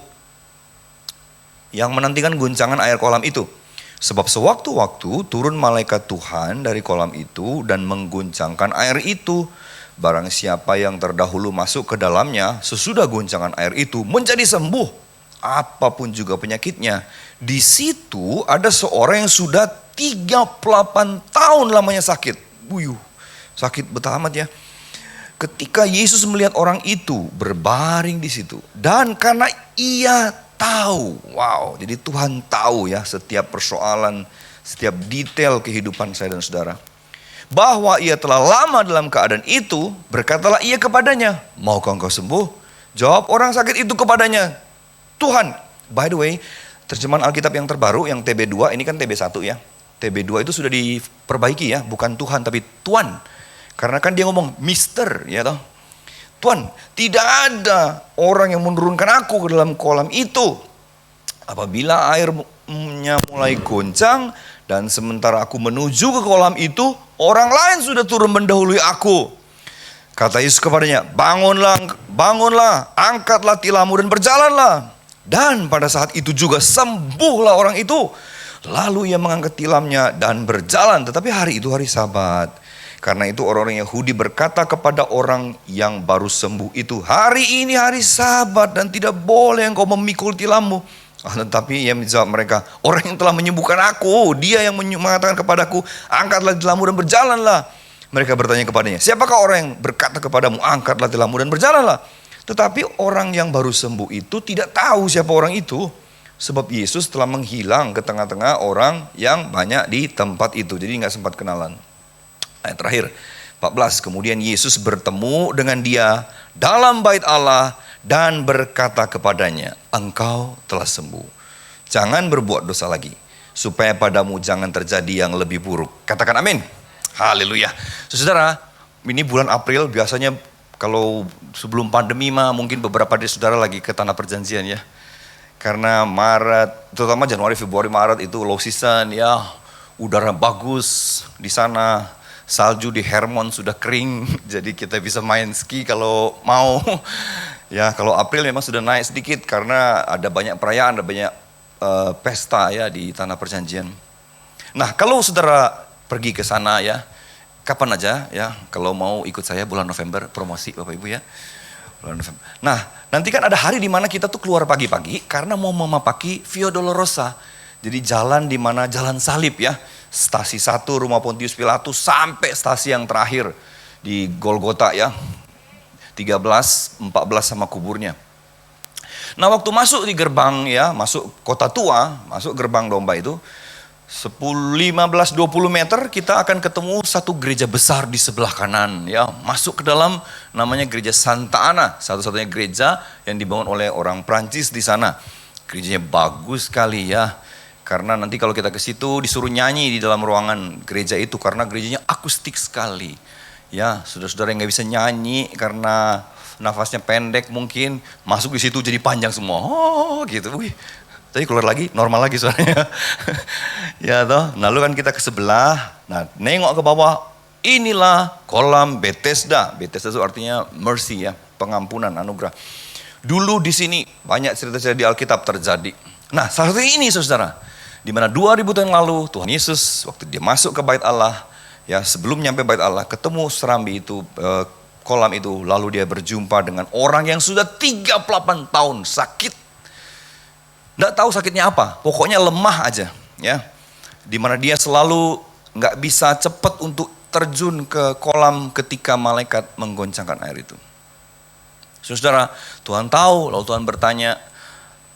yang menantikan guncangan air kolam itu. Sebab sewaktu-waktu turun malaikat Tuhan dari kolam itu dan mengguncangkan air itu. Barang siapa yang terdahulu masuk ke dalamnya, sesudah guncangan air itu menjadi sembuh. Apapun juga penyakitnya. Di situ ada seorang yang sudah 38 tahun lamanya sakit. Buyuh, sakit betah amat ya. Ketika Yesus melihat orang itu berbaring di situ. Dan karena ia tahu, wow, jadi Tuhan tahu ya setiap persoalan, setiap detail kehidupan saya dan saudara. Bahwa ia telah lama dalam keadaan itu, berkatalah ia kepadanya, maukah engkau sembuh? Jawab orang sakit itu kepadanya, Tuhan. By the way, terjemahan Alkitab yang terbaru, yang TB2, ini kan TB1 ya. TB2 itu sudah diperbaiki ya, bukan Tuhan tapi Tuan. Karena kan dia ngomong Mister, ya toh. Tuhan, tidak ada orang yang menurunkan aku ke dalam kolam itu. Apabila airnya mulai goncang dan sementara aku menuju ke kolam itu, orang lain sudah turun mendahului aku. Kata Yesus kepadanya, bangunlah, angkatlah tilammu dan berjalanlah. Dan pada saat itu juga sembuhlah orang itu. Lalu ia mengangkat tilamnya dan berjalan. Tetapi hari itu hari Sabat. Karena itu orang-orang Yahudi berkata kepada orang yang baru sembuh itu, hari ini hari Sabat dan tidak boleh engkau memikul tilammu. Tetapi ia menjawab mereka, orang yang telah menyembuhkan aku, dia yang mengatakan kepadaku, angkatlah tilammu dan berjalanlah. Mereka bertanya kepadanya, siapakah orang yang berkata kepadamu, angkatlah tilammu dan berjalanlah? Tetapi orang yang baru sembuh itu tidak tahu siapa orang itu. Sebab Yesus telah menghilang ke tengah-tengah orang yang banyak di tempat itu. Jadi gak sempat kenalan. Ayat terakhir 14, kemudian Yesus bertemu dengan dia dalam bait Allah dan berkata kepadanya, engkau telah sembuh, jangan berbuat dosa lagi, supaya padamu jangan terjadi yang lebih buruk. Katakan amin. Haleluya. Saudara, ini bulan April biasanya kalau sebelum pandemi mah mungkin beberapa dari saudara lagi ke Tanah Perjanjian ya. Karena Maret, terutama Januari, Februari, Maret itu low season ya, udara bagus di sana. Salju di Hermon sudah kering, jadi kita bisa main ski kalau mau. Ya, kalau April memang sudah naik sedikit karena ada banyak perayaan, ada banyak pesta ya di Tanah Perjanjian. Nah, kalau saudara pergi ke sana ya, kapan aja ya, kalau mau ikut saya bulan November, promosi Bapak Ibu ya. Bulan November. Nah, nanti kan ada hari di mana kita tuh keluar pagi-pagi karena mau memapaki Via Dolorosa. Jadi jalan di mana jalan salib ya. Stasi 1 rumah Pontius Pilatus sampai stasi yang terakhir di Golgota ya. 13, 14 sama kuburnya. Nah, waktu masuk di gerbang ya, masuk kota tua, masuk gerbang domba itu 10, 15, 20 meter kita akan ketemu satu gereja besar di sebelah kanan ya. Masuk ke dalam namanya gereja Santa Ana, satu-satunya gereja yang dibangun oleh orang Prancis di sana. Gerejanya bagus sekali ya. Karena nanti kalau kita ke situ disuruh nyanyi di dalam ruangan gereja itu karena gerejanya akustik sekali. Ya, saudara-saudara yang nggak bisa nyanyi karena nafasnya pendek mungkin masuk di situ jadi panjang semua. Oh, gitu. Wih. Tapi keluar lagi normal lagi suaranya. Ya toh. Lalu kan kita ke sebelah. Nah, nengok ke bawah. Inilah kolam Bethesda. Bethesda itu artinya mercy ya, pengampunan, anugerah. Dulu di sini banyak cerita-cerita di Alkitab terjadi. Nah, saat ini saudara, di mana 2000 tahun lalu Tuhan Yesus waktu dia masuk ke bait Allah, ya sebelum nyampe bait Allah ketemu serambi itu, kolam itu, lalu dia berjumpa dengan orang yang sudah 38 tahun sakit. Nggak tahu sakitnya apa, pokoknya lemah aja, ya. Di mana dia selalu nggak bisa cepat untuk terjun ke kolam ketika malaikat menggoncangkan air itu. Saudara, Tuhan tahu, lalu Tuhan bertanya,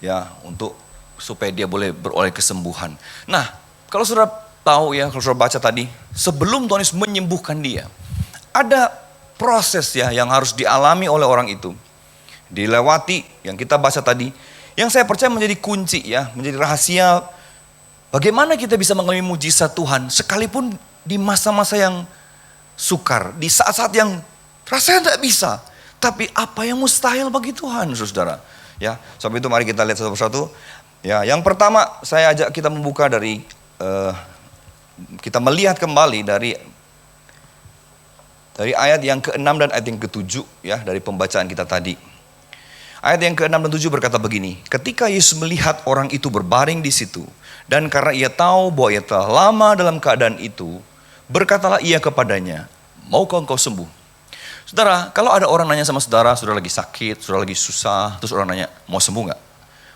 ya untuk supaya dia boleh beroleh kesembuhan. Nah, kalau saudara tahu ya, kalau saudara baca tadi, sebelum Tuhan Yesus menyembuhkan dia, ada proses ya yang harus dialami oleh orang itu. Dilewati yang kita baca tadi, yang saya percaya menjadi kunci ya, menjadi rahasia bagaimana kita bisa mengalami mujizat Tuhan sekalipun di masa-masa yang sukar, di saat-saat yang rasanya tidak bisa. Tapi apa yang mustahil bagi Tuhan, saudara? Ya, sebab itu mari kita lihat satu persatu. Ya, yang pertama saya ajak kita membuka dari kita melihat kembali dari ayat yang ke-6 dan ayat yang ke-7 ya dari pembacaan kita tadi. Ayat yang ke-6 dan 7 berkata begini. Ketika Yesus melihat orang itu berbaring di situ, dan karena ia tahu bahwa ia telah lama dalam keadaan itu, berkatalah ia kepadanya, maukah engkau sembuh? Saudara, kalau ada orang nanya sama saudara, saudara lagi sakit, saudara lagi susah, terus orang nanya, mau sembuh gak?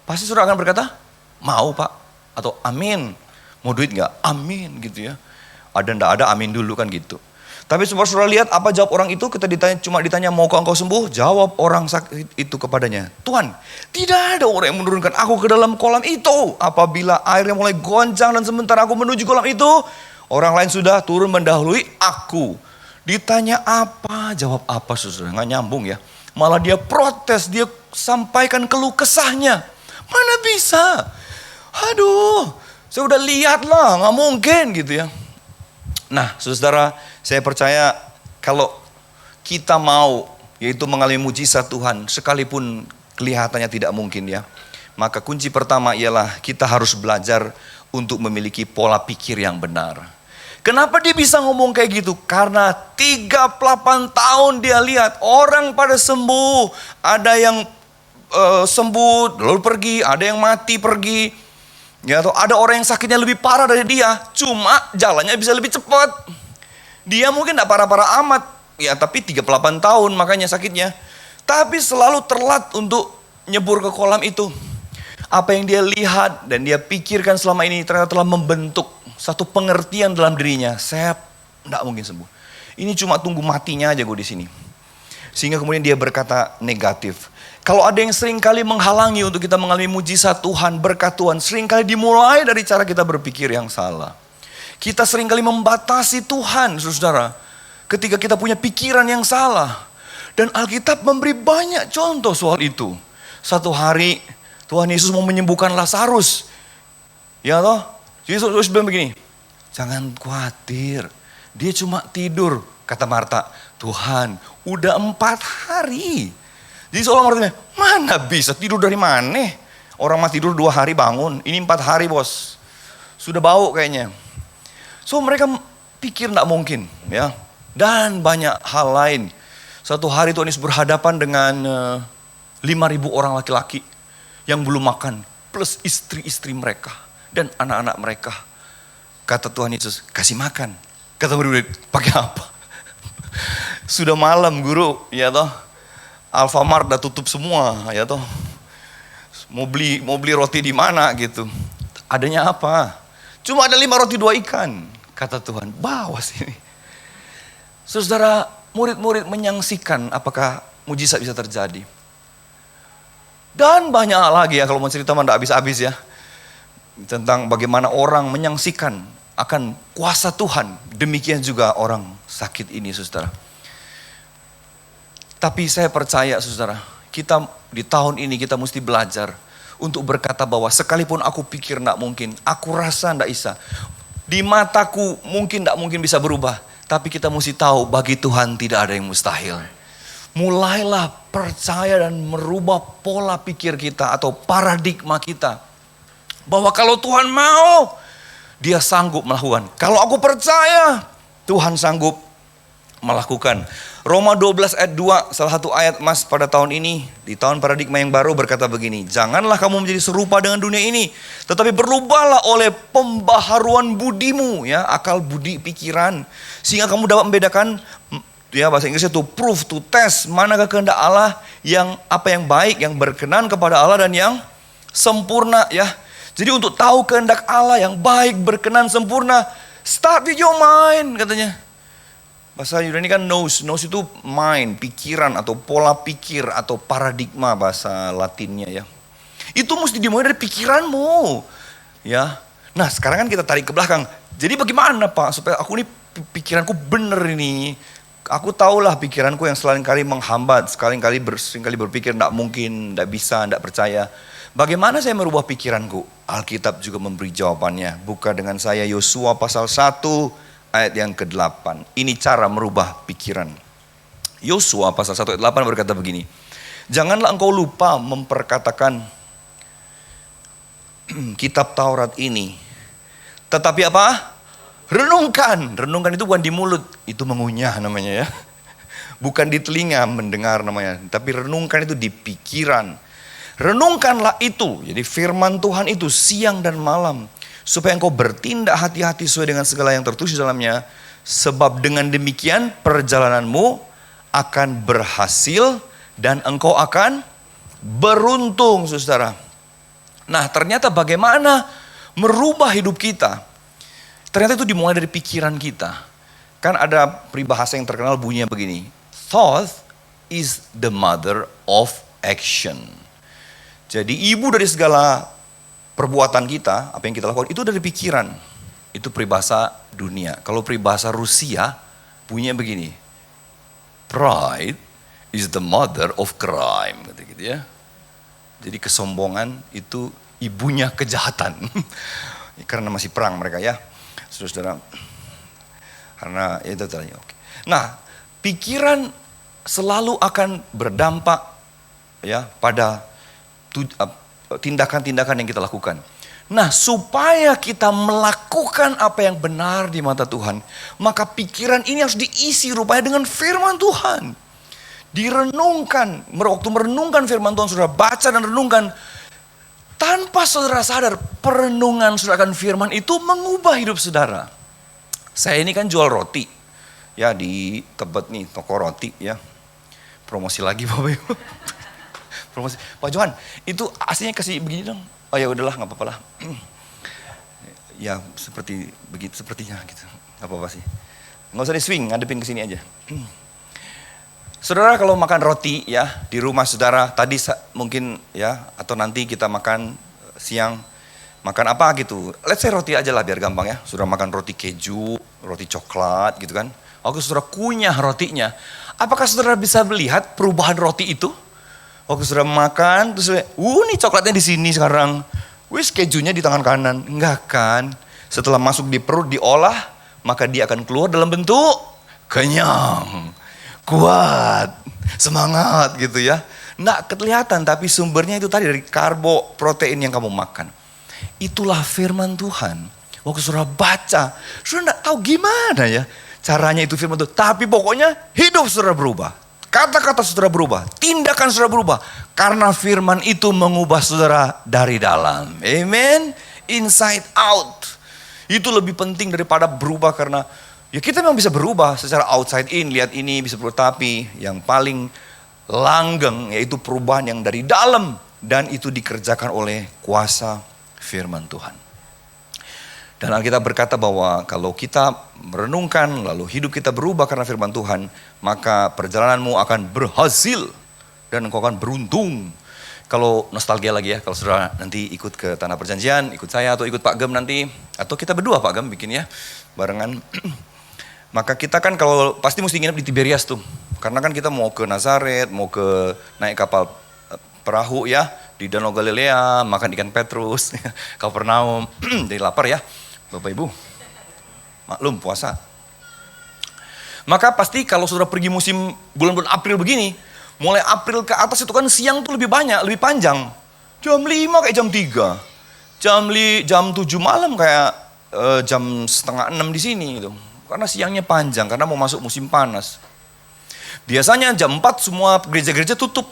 Pasti saudara akan berkata, mau Pak, atau amin. Mau duit gak? Amin gitu ya. Ada ndak ada, amin dulu kan gitu. Tapi saudara lihat apa jawab orang itu, kita cuma ditanya, maukah engkau sembuh? Jawab orang sakit itu kepadanya, Tuhan, tidak ada orang yang menurunkan aku ke dalam kolam itu. Apabila airnya mulai goncang dan sementara aku menuju kolam itu, orang lain sudah turun mendahului aku. Ditanya apa, jawab apa, saudara, nggak nyambung ya. Malah dia protes, dia sampaikan keluh kesahnya. Mana bisa? Aduh, saya udah lihat lah, nggak mungkin gitu ya. Nah, saudara, saya percaya kalau kita mau, yaitu mengalami mujizat Tuhan, sekalipun kelihatannya tidak mungkin ya. Maka kunci pertama ialah kita harus belajar untuk memiliki pola pikir yang benar. Kenapa dia bisa ngomong kayak gitu? Karena 38 tahun dia lihat orang pada sembuh. Ada yang sembuh lalu pergi, ada yang mati pergi. Ya, atau ada orang yang sakitnya lebih parah dari dia, cuma jalannya bisa lebih cepat. Dia mungkin tidak parah-parah amat, ya tapi 38 tahun makanya sakitnya. Tapi selalu terlat untuk nyebur ke kolam itu. Apa yang dia lihat dan dia pikirkan selama ini ternyata telah membentuk satu pengertian dalam dirinya. Saya tidak mungkin sembuh. Ini cuma tunggu matinya aja gue di sini. Sehingga kemudian dia berkata negatif. Kalau ada yang seringkali menghalangi untuk kita mengalami mujizat Tuhan, berkat Tuhan, seringkali dimulai dari cara kita berpikir yang salah. Kita seringkali membatasi Tuhan, saudara, ketika kita punya pikiran yang salah. Dan Alkitab memberi banyak contoh soal itu. Satu hari Tuhan Yesus mau menyembuhkan Lazarus. Ya toh? Yesus bilang begini, jangan khawatir, dia cuma tidur. Kata Marta, Tuhan udah 4 hari. Jadi seolah Marta, mana bisa tidur dari mana? Orang mah tidur 2 hari bangun, ini 4 hari bos. Sudah bau kayaknya. So mereka pikir tidak mungkin ya. Dan banyak hal lain. Satu hari Tuhan Yesus berhadapan dengan 5.000 orang laki-laki yang belum makan. Plus istri-istri mereka dan anak-anak mereka. Kata Tuhan Yesus, kasih makan. Kata murid-murid, pakai apa? Sudah malam guru, ya toh. Alfamart udah tutup semua, ya toh. Mau beli roti di mana gitu. Adanya apa? Cuma ada 5 roti 2 ikan. Kata Tuhan, bawa sini. Saudara, murid-murid menyaksikan apakah mujizat bisa terjadi. Dan banyak lagi ya, kalau mau cerita mah tidak habis-habis ya. Tentang bagaimana orang menyaksikan akan kuasa Tuhan. Demikian juga orang sakit ini, saudara. Tapi saya percaya, saudara, kita di tahun ini kita mesti belajar untuk berkata bahwa sekalipun aku pikir tidak mungkin, aku rasa tidak bisa. Di mataku mungkin tidak mungkin bisa berubah. Tapi kita mesti tahu bagi Tuhan tidak ada yang mustahil. Mulailah percaya dan merubah pola pikir kita atau paradigma kita. Bahwa kalau Tuhan mau, dia sanggup melakukan. Kalau aku percaya, Tuhan sanggup melakukan. Roma 12 ayat 2, salah satu ayat emas pada tahun ini, di tahun paradigma yang baru berkata begini, janganlah kamu menjadi serupa dengan dunia ini, tetapi berubahlah oleh pembaharuan budimu, ya, akal budi pikiran, sehingga kamu dapat membedakan, ya bahasa Inggrisnya itu proof, to test, manakah kehendak Allah yang apa yang baik, yang berkenan kepada Allah dan yang sempurna, ya. Jadi untuk tahu kehendak Allah yang baik, berkenan, sempurna, start with your mind katanya. Bahasa Yunani kan nous itu mind, pikiran atau pola pikir atau paradigma bahasa Latinnya ya. Itu mesti dimulai dari pikiranmu, ya. Nah sekarang kan kita tarik ke belakang. Jadi bagaimana Pak supaya aku ini pikiranku bener ini. Aku tahulah pikiranku yang seringkali menghambat, seringkali berpikir tidak mungkin, tidak bisa, tidak percaya. Bagaimana saya merubah pikiranku? Alkitab juga memberi jawabannya. Buka dengan saya Yosua pasal 1 ayat yang ke-8. Ini cara merubah pikiran. Yosua pasal 1 ayat 8 berkata begini. Janganlah engkau lupa memperkatakan kitab Taurat ini. Tetapi apa? Renungkan. Renungkan itu bukan di mulut. Itu mengunyah namanya ya. Bukan di telinga mendengar namanya, tapi renungkan itu di pikiran. Renungkanlah itu, jadi firman Tuhan itu siang dan malam. Supaya engkau bertindak hati-hati sesuai dengan segala yang tertulis dalamnya. Sebab dengan demikian perjalananmu akan berhasil dan engkau akan beruntung, saudara. Nah, ternyata bagaimana merubah hidup kita? Ternyata itu dimulai dari pikiran kita. Kan ada peribahasa yang terkenal bunyinya begini. Thought is the mother of action. Jadi ibu dari segala perbuatan kita, apa yang kita lakukan, itu dari pikiran. Itu peribahasa dunia. Kalau peribahasa Rusia, bunyinya begini. Pride is the mother of crime. Gitu ya. Jadi kesombongan itu ibunya kejahatan. Karena masih perang mereka ya. Saudara, karena itu tadi. Oke. Nah, pikiran selalu akan berdampak ya pada tindakan-tindakan yang kita lakukan. Nah, supaya kita melakukan apa yang benar di mata Tuhan, maka pikiran ini harus diisi rupanya dengan firman Tuhan. Direnungkan, waktu merenungkan firman Tuhan, saudara baca dan renungkan, tanpa saudara sadar, perenungan saudara akan firman itu mengubah hidup saudara. Saya ini kan jual roti, ya di Tebet nih, toko roti ya. Promosi lagi Bapak Ibu. Promosi. Pak Johan, itu aslinya kasih begini dong. Oh ya udahlah, nggak apa-apa lah. Ya seperti begitu, sepertinya gitu. Nggak apa-apa sih. Nggak usah di swing, ngadepin ke sini aja. Saudara kalau makan roti ya di rumah saudara tadi mungkin ya atau nanti kita makan siang makan apa gitu. Let's say roti aja lah biar gampang ya. Saudara makan roti keju, roti coklat gitu kan. Waktu saudara kunyah rotinya, apakah saudara bisa melihat perubahan roti itu? Waktu saudara makan terus nih coklatnya di sini sekarang. Wis kejunya di tangan kanan. Enggak kan? Setelah masuk di perut diolah, maka dia akan keluar dalam bentuk kenyang. Kuat, semangat gitu ya. Nggak kelihatan tapi sumbernya itu tadi dari karbo, protein yang kamu makan. Itulah firman Tuhan. Waktu saudara baca, saudara nggak tahu gimana ya caranya itu firman Tuhan. Tapi pokoknya hidup saudara berubah. Kata-kata saudara berubah, tindakan saudara berubah. Karena firman itu mengubah saudara dari dalam. Amen. Inside out. Itu lebih penting daripada berubah karena ya kita memang bisa berubah secara outside in, lihat ini bisa berubah, tapi yang paling langgeng yaitu perubahan yang dari dalam dan itu dikerjakan oleh kuasa firman Tuhan. Dan Alkitab berkata bahwa kalau kita merenungkan lalu hidup kita berubah karena firman Tuhan, maka perjalananmu akan berhasil dan engkau akan beruntung. Kalau nostalgia lagi ya, kalau saudara nanti ikut ke Tanah Perjanjian, ikut saya atau ikut Pak Gem nanti, atau kita berdua Pak Gem bikin ya, barengan. Maka kita kan kalau pasti mesti nginep di Tiberias tuh. Karena kan kita mau ke Nazaret, mau ke naik kapal perahu ya. Di Danau Galilea, makan ikan Petrus, Kapernaum. Jadi lapar ya Bapak Ibu. Maklum puasa. Maka pasti kalau sudah pergi musim bulan-bulan April begini. Mulai April ke atas itu kan siang tuh lebih banyak, lebih panjang. Jam 5 kayak jam 3. Jam 7 malam kayak jam setengah 6 di sini gitu. Karena siangnya panjang, karena mau masuk musim panas. Biasanya jam 4 semua gereja-gereja tutup.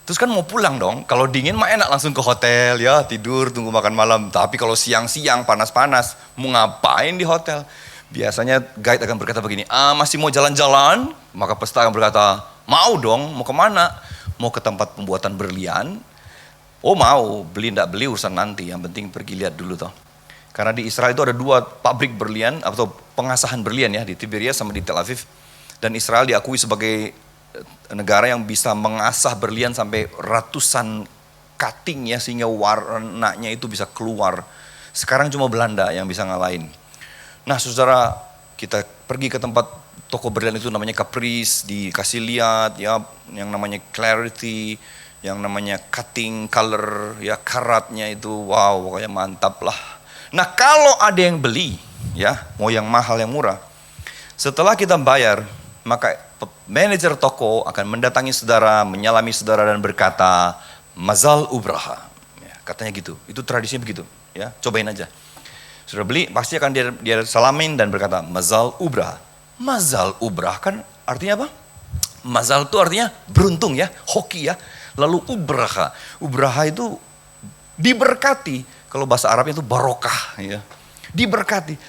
Terus kan mau pulang dong, kalau dingin mah enak langsung ke hotel ya, tidur, tunggu makan malam. Tapi kalau siang-siang panas-panas, mau ngapain di hotel? Biasanya guide akan berkata begini, masih mau jalan-jalan? Maka peserta akan berkata, mau dong, mau kemana? Mau ke tempat pembuatan berlian? Oh mau, beli enggak beli urusan nanti, yang penting pergi lihat dulu toh. Karena di Israel itu ada 2 pabrik berlian atau pengasahan berlian ya, di Tiberias sama di Tel Aviv. Dan Israel diakui sebagai negara yang bisa mengasah berlian sampai ratusan cutting ya, sehingga warnanya itu bisa keluar. Sekarang cuma Belanda yang bisa ngalahin. Nah saudara, kita pergi ke tempat toko berlian itu namanya Caprice, dikasih lihat ya, yang namanya Clarity, yang namanya cutting color ya, karatnya itu wow, pokoknya mantap lah. Nah kalau ada yang beli ya, mau yang mahal yang murah, setelah kita bayar, maka manajer toko akan mendatangi saudara, menyalami saudara dan berkata, Mazal Ubraha. Ya, katanya gitu, itu tradisinya begitu. Ya, cobain aja. Sudah beli, pasti akan dia salamin dan berkata, Mazal Ubraha. Mazal Ubraha kan artinya apa? Mazal itu artinya beruntung ya, hoki ya. Lalu ubraha. Ubraha itu diberkati. Kalau bahasa Arabnya itu barokah ya. Diberkati.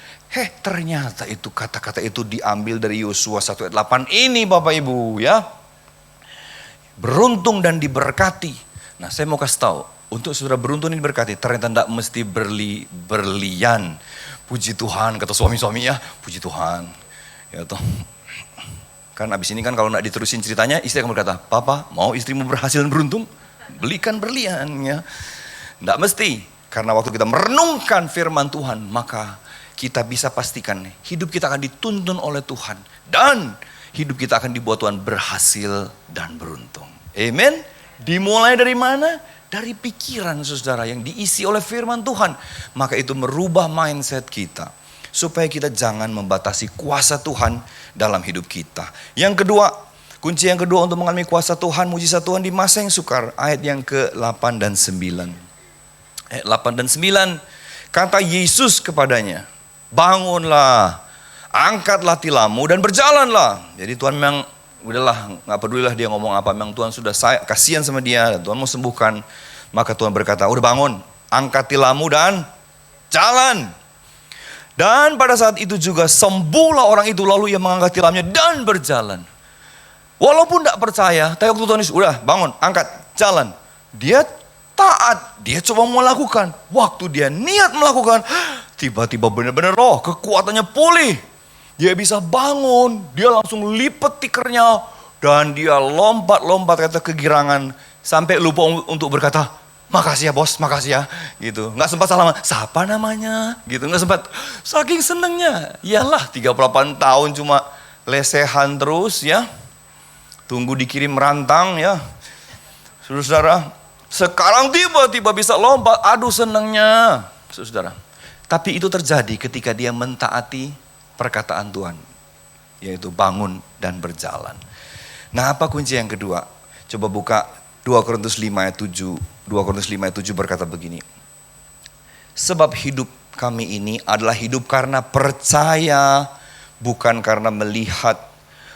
Ternyata itu kata-kata itu diambil dari Yosua 1 ayat 8 ini Bapak Ibu ya. Beruntung dan diberkati. Nah saya mau kasih tahu, untuk saudara beruntung dan diberkati, ternyata tidak mesti berlian. Puji Tuhan, kata suami-suami ya, puji Tuhan. Ya toh. Kan abis ini kan kalau tidak diterusin ceritanya, istri akan berkata, Papa mau istrimu berhasil dan beruntung? Belikan berlian ya. Tidak mesti, karena waktu kita merenungkan firman Tuhan, maka kita bisa pastikan hidup kita akan dituntun oleh Tuhan. Dan hidup kita akan dibuat Tuhan berhasil dan beruntung. Amen. Dimulai dari mana? Dari pikiran saudara yang diisi oleh firman Tuhan. Maka itu merubah mindset kita. Supaya kita jangan membatasi kuasa Tuhan dalam hidup kita. Yang kedua, kunci yang kedua untuk mengalami kuasa Tuhan, mujizat Tuhan di masa yang sukar. Ayat yang ke-8 dan 9. Ayat 8 dan 9. Kata Yesus kepadanya, bangunlah, angkatlah tilammu dan berjalanlah. Jadi Tuhan memang udahlah, gak pedulilah dia ngomong apa. Memang Tuhan sudah kasihan sama dia dan Tuhan mau sembuhkan. Maka Tuhan berkata, udah bangun, angkat tilammu dan jalan. Dan pada saat itu juga sembuhlah orang itu, lalu ia mengangkat tilamnya dan berjalan. Walaupun tidak percaya, tapi waktu Tuhan Yesus, udah bangun, angkat, jalan. Dia taat, dia coba melakukan. Waktu dia niat melakukan, tiba-tiba benar-benar kekuatannya pulih. Dia bisa bangun, dia langsung lipat tikernya. Dan dia lompat-lompat kata kegirangan. Sampai lupa untuk berkata, makasih ya bos, makasih ya. Gitu. Nggak sempat salam, siapa namanya? Gitu. Nggak sempat, saking senengnya. Iyalah 38 tahun cuma lesehan terus ya. Tunggu dikirim rantang ya. Saudara, sekarang tiba-tiba bisa lompat, aduh senengnya. Saudara. Tapi itu terjadi ketika dia mentaati perkataan Tuhan. Yaitu bangun dan berjalan. Nah apa kunci yang kedua? Coba buka 2 Korintus 5 ayat 7. 2 Korintus 5 ayat 7 berkata begini. Sebab hidup kami ini adalah hidup karena percaya, bukan karena melihat.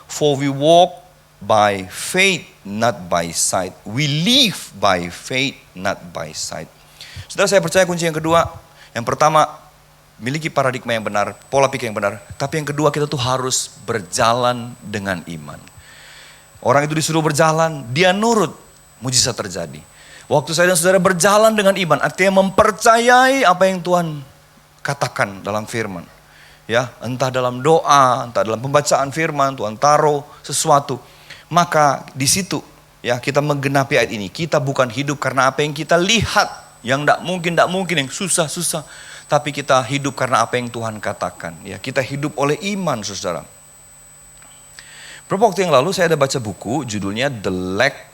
For we walk by faith, not by sight. We live by faith, not by sight. Saudara, saya percaya kunci yang kedua. Yang pertama, miliki paradigma yang benar, pola pikir yang benar. Tapi yang kedua, kita tuh harus berjalan dengan iman. Orang itu disuruh berjalan, dia nurut, mujizat terjadi. Waktu saya dan saudara berjalan dengan iman, artinya mempercayai apa yang Tuhan katakan dalam firman. Ya, entah dalam doa, entah dalam pembacaan firman, Tuhan taruh sesuatu. Maka di situ ya kita menggenapi ayat ini. Kita bukan hidup karena apa yang kita lihat, yang tidak mungkin, yang susah-susah. Tapi kita hidup karena apa yang Tuhan katakan. Ya, kita hidup oleh iman, saudara. Beberapa waktu yang lalu saya ada baca buku, judulnya The Luck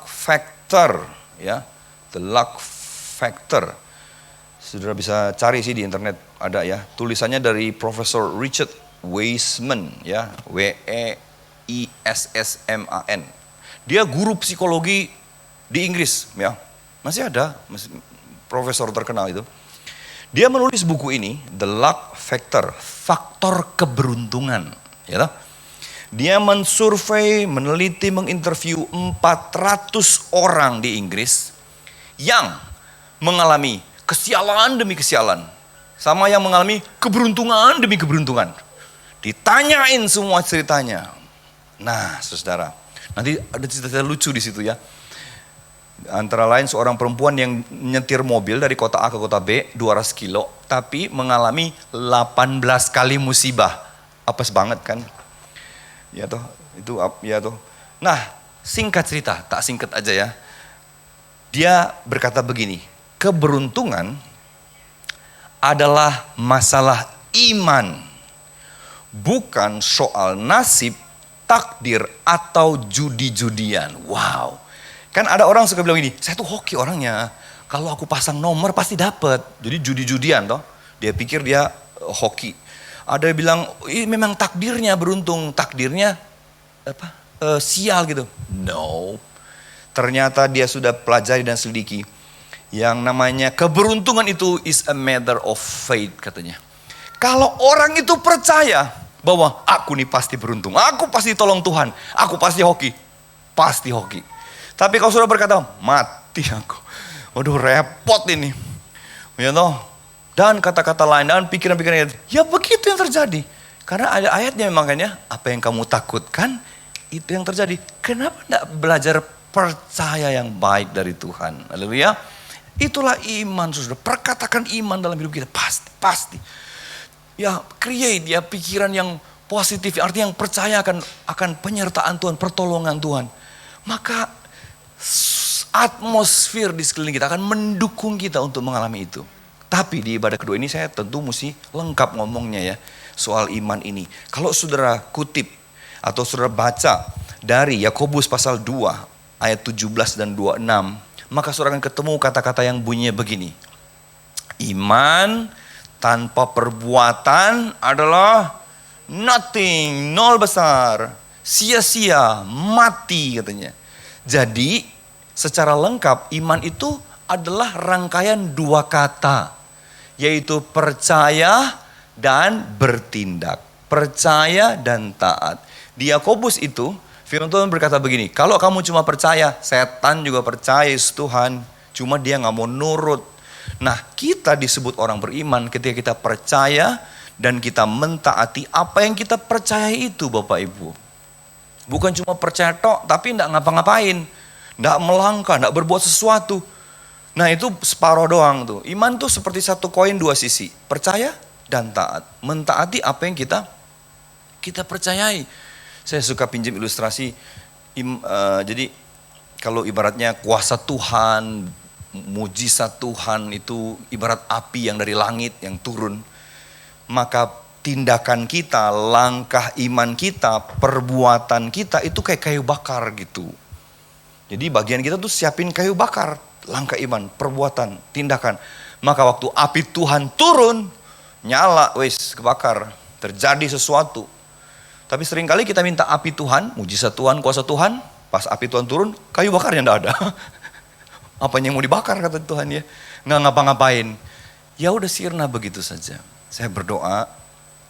Factor. Ya, The Luck Factor. Saudara bisa cari sih di internet, ada ya. Tulisannya dari Profesor Richard Wiseman, ya, Wiseman. Dia guru psikologi di Inggris, ya. Masih ada, profesor terkenal itu. Dia menulis buku ini, The Luck Factor, faktor keberuntungan. Ya, dia mensurvei, meneliti, menginterview 400 orang di Inggris yang mengalami kesialan demi kesialan, sama yang mengalami keberuntungan demi keberuntungan. Ditanyain semua ceritanya. Nah, saudara, nanti ada cerita lucu di situ ya. Antara lain seorang perempuan yang nyetir mobil dari kota A ke kota B 200 kilo, tapi mengalami 18 kali musibah. Apes banget kan? Ya toh, itu ya toh. Nah, singkat cerita, tak singkat aja ya. Dia berkata begini, keberuntungan adalah masalah iman, bukan soal nasib, takdir atau judi-judian. Wow. Kan ada orang suka bilang gini, saya tuh hoki orangnya. Kalau aku pasang nomor pasti dapat. Jadi judi-judian toh. Dia pikir dia hoki. Ada yang bilang, memang takdirnya beruntung, takdirnya sial gitu. No. Ternyata dia sudah pelajari dan selidiki. Yang namanya keberuntungan itu is a matter of faith katanya. Kalau orang itu percaya, bahwa aku nih pasti beruntung, aku pasti tolong Tuhan, aku pasti hoki. Pasti hoki. Tapi kalau sudah berkata, mati aku. Waduh repot ini. You know? Dan kata-kata lain, dan pikiran-pikiran, ya begitu yang terjadi. Karena ada ayatnya makanya, apa yang kamu takutkan, itu yang terjadi. Kenapa tidak belajar percaya yang baik dari Tuhan? Haleluya. Itulah iman, saudara. Perkatakan iman dalam hidup kita. Pasti. Ya, create ya pikiran yang positif. Artinya yang percaya akan penyertaan Tuhan, pertolongan Tuhan. Maka atmosfer di sekeliling kita akan mendukung kita untuk mengalami itu. Tapi di ibadah kedua ini saya tentu mesti lengkap ngomongnya ya. Soal iman ini. Kalau saudara kutip atau saudara baca dari Yakobus pasal 2 ayat 17 dan 26. Maka saudara akan ketemu kata-kata yang bunyinya begini. Iman tanpa perbuatan adalah nothing, nol besar, sia-sia, mati katanya. Jadi secara lengkap iman itu adalah rangkaian dua kata. Yaitu percaya dan bertindak. Percaya dan taat. Di Yakobus itu firman Tuhan berkata begini, kalau kamu cuma percaya, setan juga percaya Yesus Tuhan, cuma dia gak mau nurut. Nah kita disebut orang beriman ketika kita percaya dan kita mentaati apa yang kita percayai itu Bapak Ibu. Bukan cuma percaya tok tapi gak ngapa-ngapain, gak melangkah, gak berbuat sesuatu. Nah itu separuh doang tuh. Iman tuh seperti satu koin dua sisi, percaya dan taat. Mentaati apa yang kita percayai. Saya suka pinjam ilustrasi, jadi kalau ibaratnya kuasa Tuhan, mujizat Tuhan itu ibarat api yang dari langit yang turun. Maka tindakan kita, langkah iman kita, perbuatan kita itu kayak kayu bakar gitu. Jadi bagian kita tuh siapin kayu bakar, langkah iman, perbuatan, tindakan. Maka waktu api Tuhan turun, nyala, wes kebakar, terjadi sesuatu. Tapi seringkali kita minta api Tuhan, mujizat Tuhan, kuasa Tuhan, pas api Tuhan turun, kayu bakarnya enggak ada. Apanya yang mau dibakar kata Tuhan ya, nggak ngapa-ngapain. Ya udah sirna begitu saja. Saya berdoa,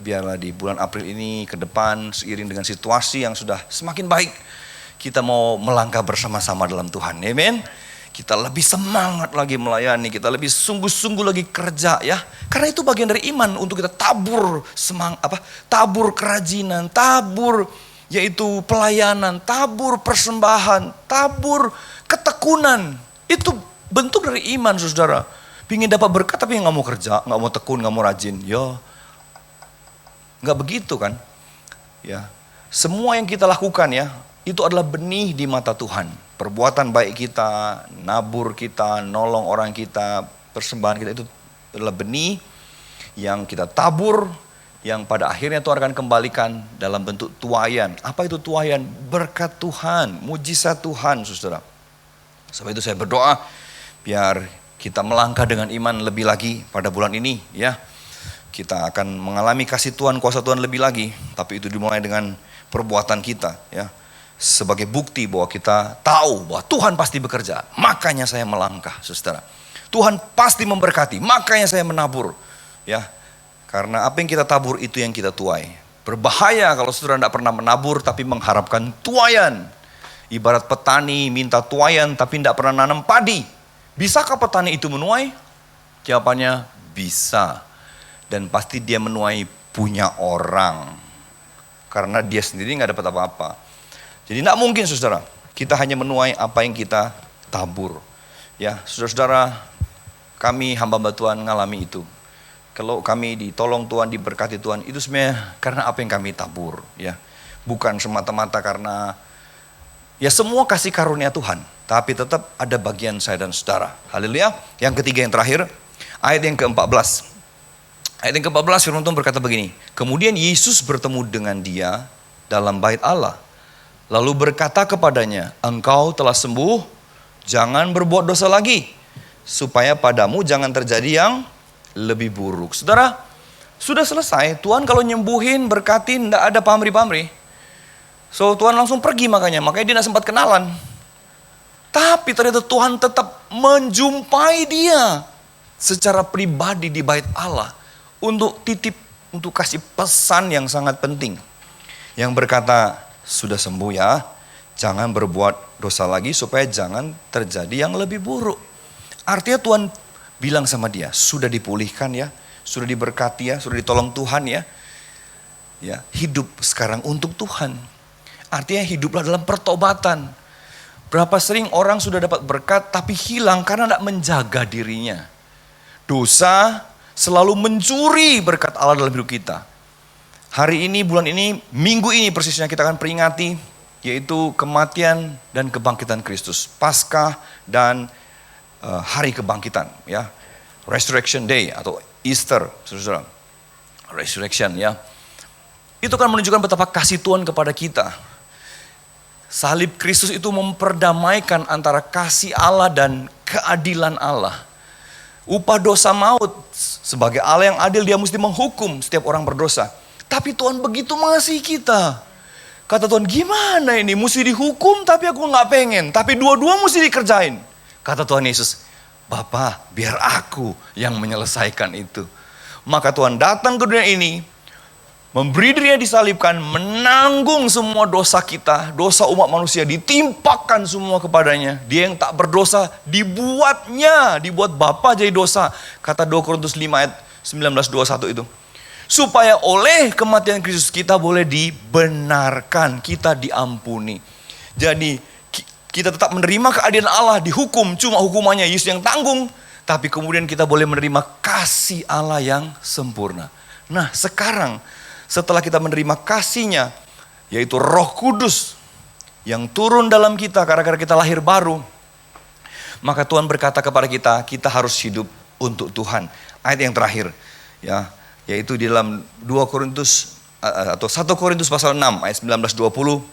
biarlah di bulan April ini ke depan seiring dengan situasi yang sudah semakin baik, kita mau melangkah bersama-sama dalam Tuhan. Amin. Kita lebih semangat lagi melayani, kita lebih sungguh-sungguh lagi kerja ya. Karena itu bagian dari iman untuk kita tabur tabur kerajinan, tabur yaitu pelayanan, tabur persembahan, tabur ketekunan. Itu bentuk dari iman saudara. Pingin dapat berkat tapi nggak mau kerja, nggak mau tekun, nggak mau rajin. Ya, nggak begitu kan? Ya, semua yang kita lakukan ya, itu adalah benih di mata Tuhan. Perbuatan baik kita, nabur kita, nolong orang kita, persembahan kita itu adalah benih yang kita tabur, yang pada akhirnya Tuhan akan kembalikan dalam bentuk tuaian. Apa itu tuaian? Berkat Tuhan, mujizat Tuhan saudara. Sebab itu saya berdoa biar kita melangkah dengan iman lebih lagi pada bulan ini ya. Kita akan mengalami kasih Tuhan, kuasa Tuhan lebih lagi. Tapi itu dimulai dengan perbuatan kita ya. Sebagai bukti bahwa kita tahu bahwa Tuhan pasti bekerja, makanya saya melangkah, saudara. Tuhan pasti memberkati, makanya saya menabur, ya. Karena apa yang kita tabur itu yang kita tuai. Berbahaya kalau saudara tidak pernah menabur tapi mengharapkan tuaian. Ibarat petani minta tuaian tapi tidak pernah nanam padi. Bisakah petani itu menuai? Jawabannya bisa. Dan pasti dia menuai punya orang. Karena dia sendiri nggak dapat apa-apa. Jadi tidak mungkin saudara, kita hanya menuai apa yang kita tabur. Ya, saudara-saudara, kami hamba Tuhan ngalami itu. Kalau kami ditolong Tuhan, diberkati Tuhan, itu sebenarnya karena apa yang kami tabur. Ya, bukan semata-mata karena, ya semua kasih karunia Tuhan. Tapi tetap ada bagian saya dan saudara. Haleluya. Yang ketiga yang terakhir, ayat yang ke-14. Ayat yang ke-14 firman Tuhan berkata begini. Kemudian Yesus bertemu dengan dia dalam bait Allah. Lalu berkata kepadanya, engkau telah sembuh, jangan berbuat dosa lagi, supaya padamu jangan terjadi yang lebih buruk. Saudara, sudah selesai. Tuhan kalau nyembuhin, berkatin, tidak ada pamrih-pamrih. So Tuhan langsung pergi makanya dia tidak sempat kenalan. Tapi ternyata Tuhan tetap menjumpai dia secara pribadi di bait Allah untuk titip untuk kasih pesan yang sangat penting. Yang berkata, sudah sembuh ya, jangan berbuat dosa lagi supaya jangan terjadi yang lebih buruk. Artinya Tuhan bilang sama dia, sudah dipulihkan ya, sudah diberkati ya, sudah ditolong Tuhan ya. Ya, hidup sekarang untuk Tuhan. Artinya hiduplah dalam pertobatan. Berapa sering orang sudah dapat berkat tapi hilang karena tidak menjaga dirinya. Dosa selalu mencuri berkat Allah dalam hidup kita. Hari ini, bulan ini, minggu ini persisnya kita akan peringati, yaitu kematian dan kebangkitan Kristus. Paskah dan hari kebangkitan, ya. Resurrection Day atau Easter, saudara. Resurrection, ya. Itu kan menunjukkan betapa kasih Tuhan kepada kita. Salib Kristus itu memperdamaikan antara kasih Allah dan keadilan Allah. Upah dosa maut, sebagai Allah yang adil dia mesti menghukum setiap orang berdosa. Tapi Tuhan begitu mengasihi kita. Kata Tuhan, gimana ini? Mesti dihukum tapi aku gak pengen. Tapi dua-dua mesti dikerjain. Kata Tuhan Yesus, Bapa, biar aku yang menyelesaikan itu. Maka Tuhan datang ke dunia ini, memberi dirinya disalibkan, menanggung semua dosa kita, dosa umat manusia, ditimpakan semua kepadanya. Dia yang tak berdosa, dibuat Bapa jadi dosa. Kata 2 Korintus 5 ayat 19-21 itu. Supaya oleh kematian Kristus kita boleh dibenarkan, kita diampuni. Jadi kita tetap menerima keadilan Allah, dihukum, cuma hukumannya Yesus yang tanggung. Tapi kemudian kita boleh menerima kasih Allah yang sempurna. Nah sekarang setelah kita menerima kasih-Nya, yaitu Roh Kudus yang turun dalam kita karena kita lahir baru, maka Tuhan berkata kepada kita, kita harus hidup untuk Tuhan. Ayat yang terakhir, ya, yaitu di dalam 2 Korintus atau 1 Korintus pasal 6 ayat 19-20.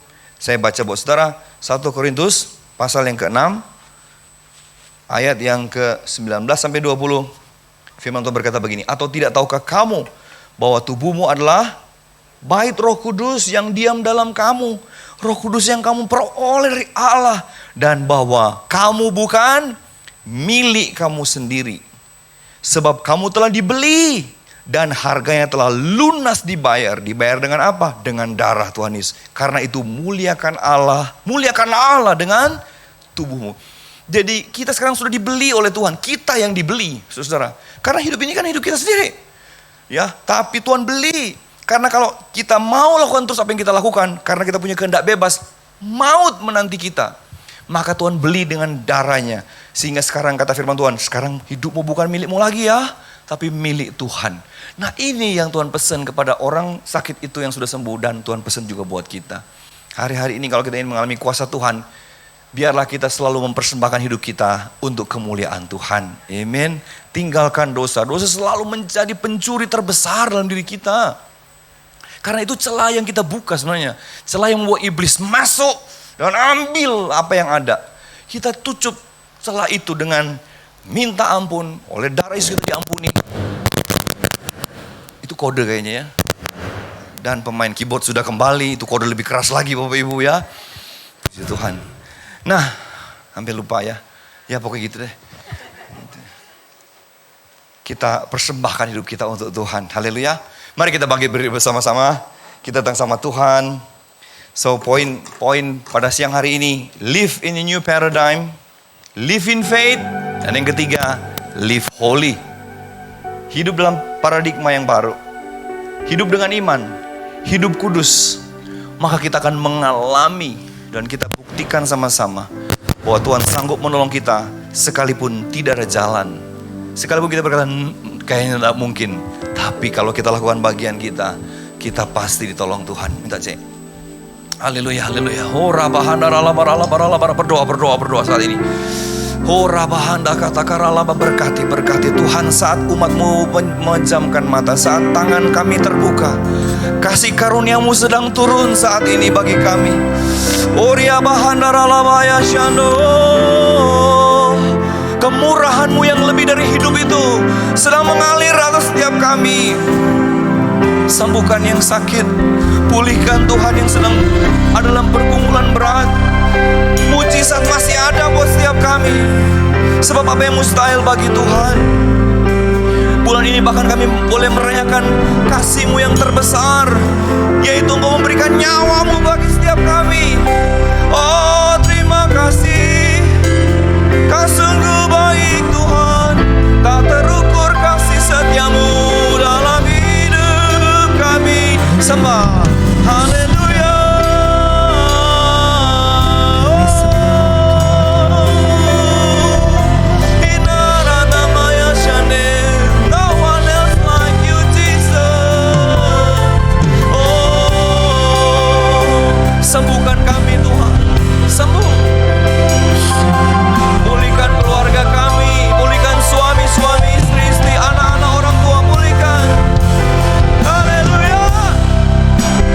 Saya baca buat saudara, 1 Korintus pasal yang ke-6 ayat yang ke-19 sampai 20. Firman Tuhan berkata begini, atau tidak tahukah kamu bahwa tubuhmu adalah bait Roh Kudus yang diam dalam kamu, Roh Kudus yang kamu peroleh dari Allah, dan bahwa kamu bukan milik kamu sendiri, sebab kamu telah dibeli dan harganya telah lunas dibayar. Dibayar dengan apa? Dengan darah Tuhan Yesus. Karena itu muliakan Allah dengan tubuhmu. Jadi kita sekarang sudah dibeli oleh Tuhan, kita yang dibeli, saudara. Karena hidup ini kan hidup kita sendiri, ya. Tapi Tuhan beli. Karena kalau kita mau lakukan terus apa yang kita lakukan, karena kita punya kehendak bebas, maut menanti kita. Maka Tuhan beli dengan darahnya. Sehingga sekarang kata firman Tuhan, sekarang hidupmu bukan milikmu lagi ya, tapi milik Tuhan. Nah ini yang Tuhan pesan kepada orang sakit itu yang sudah sembuh, dan Tuhan pesan juga buat kita. Hari-hari ini kalau kita ingin mengalami kuasa Tuhan, biarlah kita selalu mempersembahkan hidup kita untuk kemuliaan Tuhan. Amin. Tinggalkan dosa. Dosa selalu menjadi pencuri terbesar dalam diri kita. Karena itu celah yang kita buka sebenarnya. Celah yang membuat iblis masuk dan ambil apa yang ada. Kita tutup celah itu dengan minta ampun. Oleh darah Yesus kita diampuni. Itu kode kayaknya ya. Dan pemain keyboard sudah kembali. Itu kode lebih keras lagi Bapak Ibu ya. Puji Tuhan. Nah, hampir lupa ya. Ya pokoknya gitu deh. Kita persembahkan hidup kita untuk Tuhan. Haleluya. Mari kita bangkit berdiri bersama-sama. Kita datang sama Tuhan. So poin pada siang hari ini, live in a new paradigm, live in faith, dan yang ketiga, live holy. Hidup dalam paradigma yang baru. Hidup dengan iman, hidup kudus. Maka kita akan mengalami dan kita buktikan sama-sama bahwa Tuhan sanggup menolong kita sekalipun tidak ada jalan. Sekalipun kita berkata kayaknya tidak mungkin, tapi kalau kita lakukan bagian kita, kita pasti ditolong Tuhan. Minta cek. Haleluya, haleluya. Berdoa saat ini. Berkati Tuhan saat umatmu memejamkan mata, saat tangan kami terbuka. Kasih karuniamu sedang turun saat ini bagi kami. Kemurahan-Mu yang lebih dari hidup itu sedang mengalir atas setiap kami. Sembuhkan yang sakit, pulihkan Tuhan yang sedang ada dalam pergumulan berat. Mujizat masih ada buat setiap kami. Sebab apa yang mustahil bagi Tuhan. Bulan ini bahkan kami boleh merayakan kasih-Mu yang terbesar, yaitu Engkau memberikan nyawa-Mu bagi setiap kami. Oh, terima kasih. Kau sungguh baik Tuhan, tak terukur kasih setia-Mu dalam hidup kami. Sembah, haleluya. No one else like you, Jesus. Oh, sembuhkan kami Tuhan, sembuh. Pulihkan keluarga kami, pulihkan suami-suami, istri-istri, anak-anak, orang tua, pulihkan. Haleluya.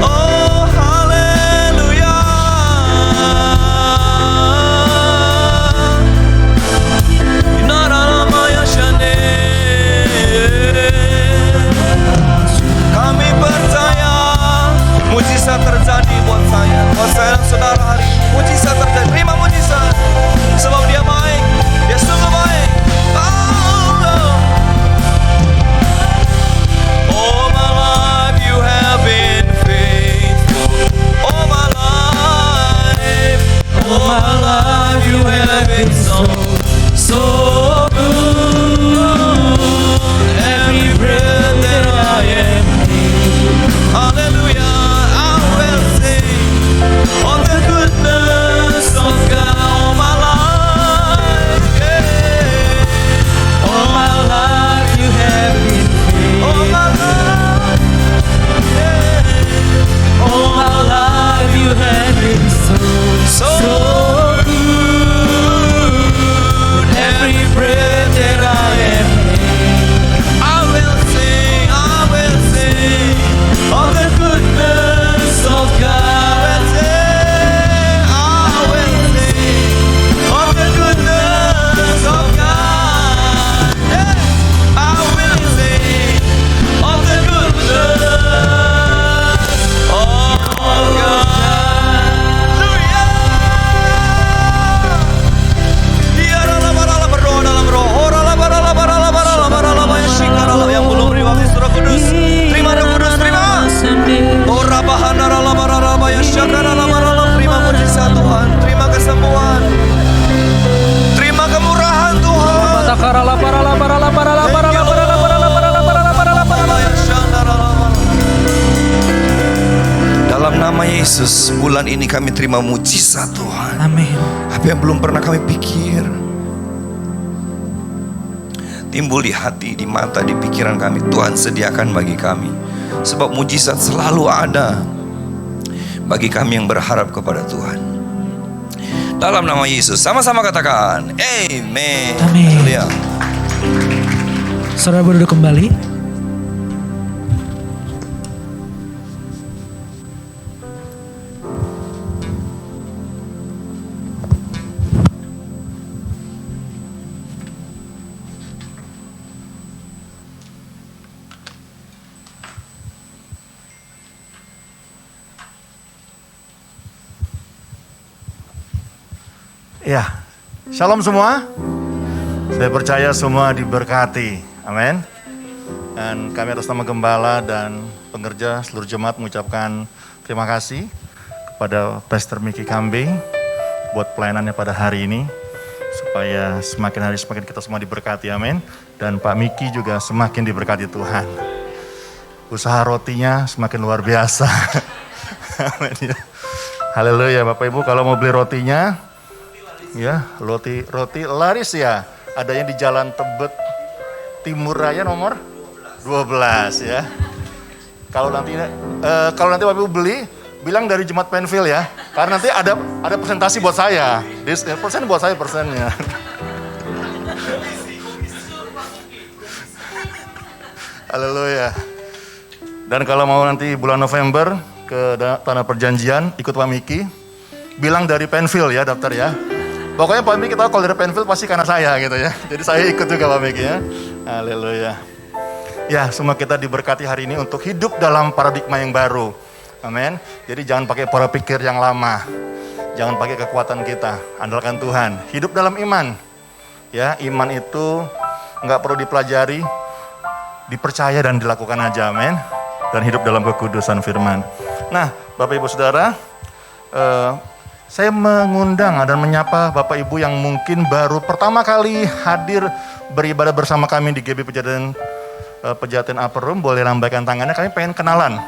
Oh, haleluya. Kami percaya mujizat terjadi buat saya dan saudara hari ini. Mujizat terjadi, terima mujizat. Sebab Dia baik, Dia sungguh baik. All my life you have been faithful. All my life you have been so good. Every breath that I am in, hallelujah, I will sing of the goodness of God. All my life, yeah. All my life you have been faithful. All my life, yeah. All my life you have been so good. Every breath that I am in, I will sing of the goodness of God. I will sing of the goodness of God. I will sing of the goodness of God. Yang belum terima kasih Roh Kudus. Terima Roh Kudus, terima. Ora bahanara labarara ya syakara labarara. Terima mujizat Tuhan, terima kesembuhan. Terima kemurahan Tuhan. Dalam nama Yesus, bulan ini kami terima mujizat Tuhan. Amin. Apa yang belum pernah kami pikir, timbul di hati, di mata, di pikiran kami, Tuhan sediakan bagi kami. Sebab mujizat selalu ada bagi kami yang berharap kepada Tuhan. Dalam nama Yesus, sama-sama katakan amin. Amin. Haleluya. Saudara boleh duduk kembali. Ya, shalom semua. Saya percaya semua diberkati. Amin. Dan kami atas nama Gembala dan pengerja seluruh jemaat mengucapkan terima kasih kepada Pastor Miki Kambing buat pelayanannya pada hari ini. Supaya semakin hari semakin kita semua diberkati, amin. Dan Pak Miki juga semakin diberkati Tuhan. Usaha rotinya semakin luar biasa. Amin ya. Haleluya Bapak Ibu, kalau mau beli rotinya, ya, roti laris ya. Adanya di Jalan Tebet Timur Raya nomor 12 ya. Kalau nanti Bapak Ibu beli, bilang dari Jemaat Penfield ya. Karena nanti ada presentasi buat saya. Persen buat saya persennya. Haleluya. Dan kalau mau nanti bulan November ke Tanah Perjanjian ikut Pak Miki, bilang dari Penfield ya, daftar ya. Pokoknya Pak Miki tahu kalau dari Penfield pasti karena saya gitu ya. Jadi saya ikut juga Pak Miki ya. Haleluya. Ya, semua kita diberkati hari ini untuk hidup dalam paradigma yang baru. Amin. Jadi jangan pakai pola pikir yang lama. Jangan pakai kekuatan kita. Andalkan Tuhan. Hidup dalam iman. Ya, iman itu nggak perlu dipelajari. dipercaya dan dilakukan aja, amin. Dan hidup dalam kekudusan firman. Nah, Bapak Ibu Saudara, saya mengundang dan menyapa Bapak Ibu yang mungkin baru pertama kali hadir beribadah bersama kami di GB Pejaten Upper Room. Boleh lambaikan tangannya, kami pengen kenalan.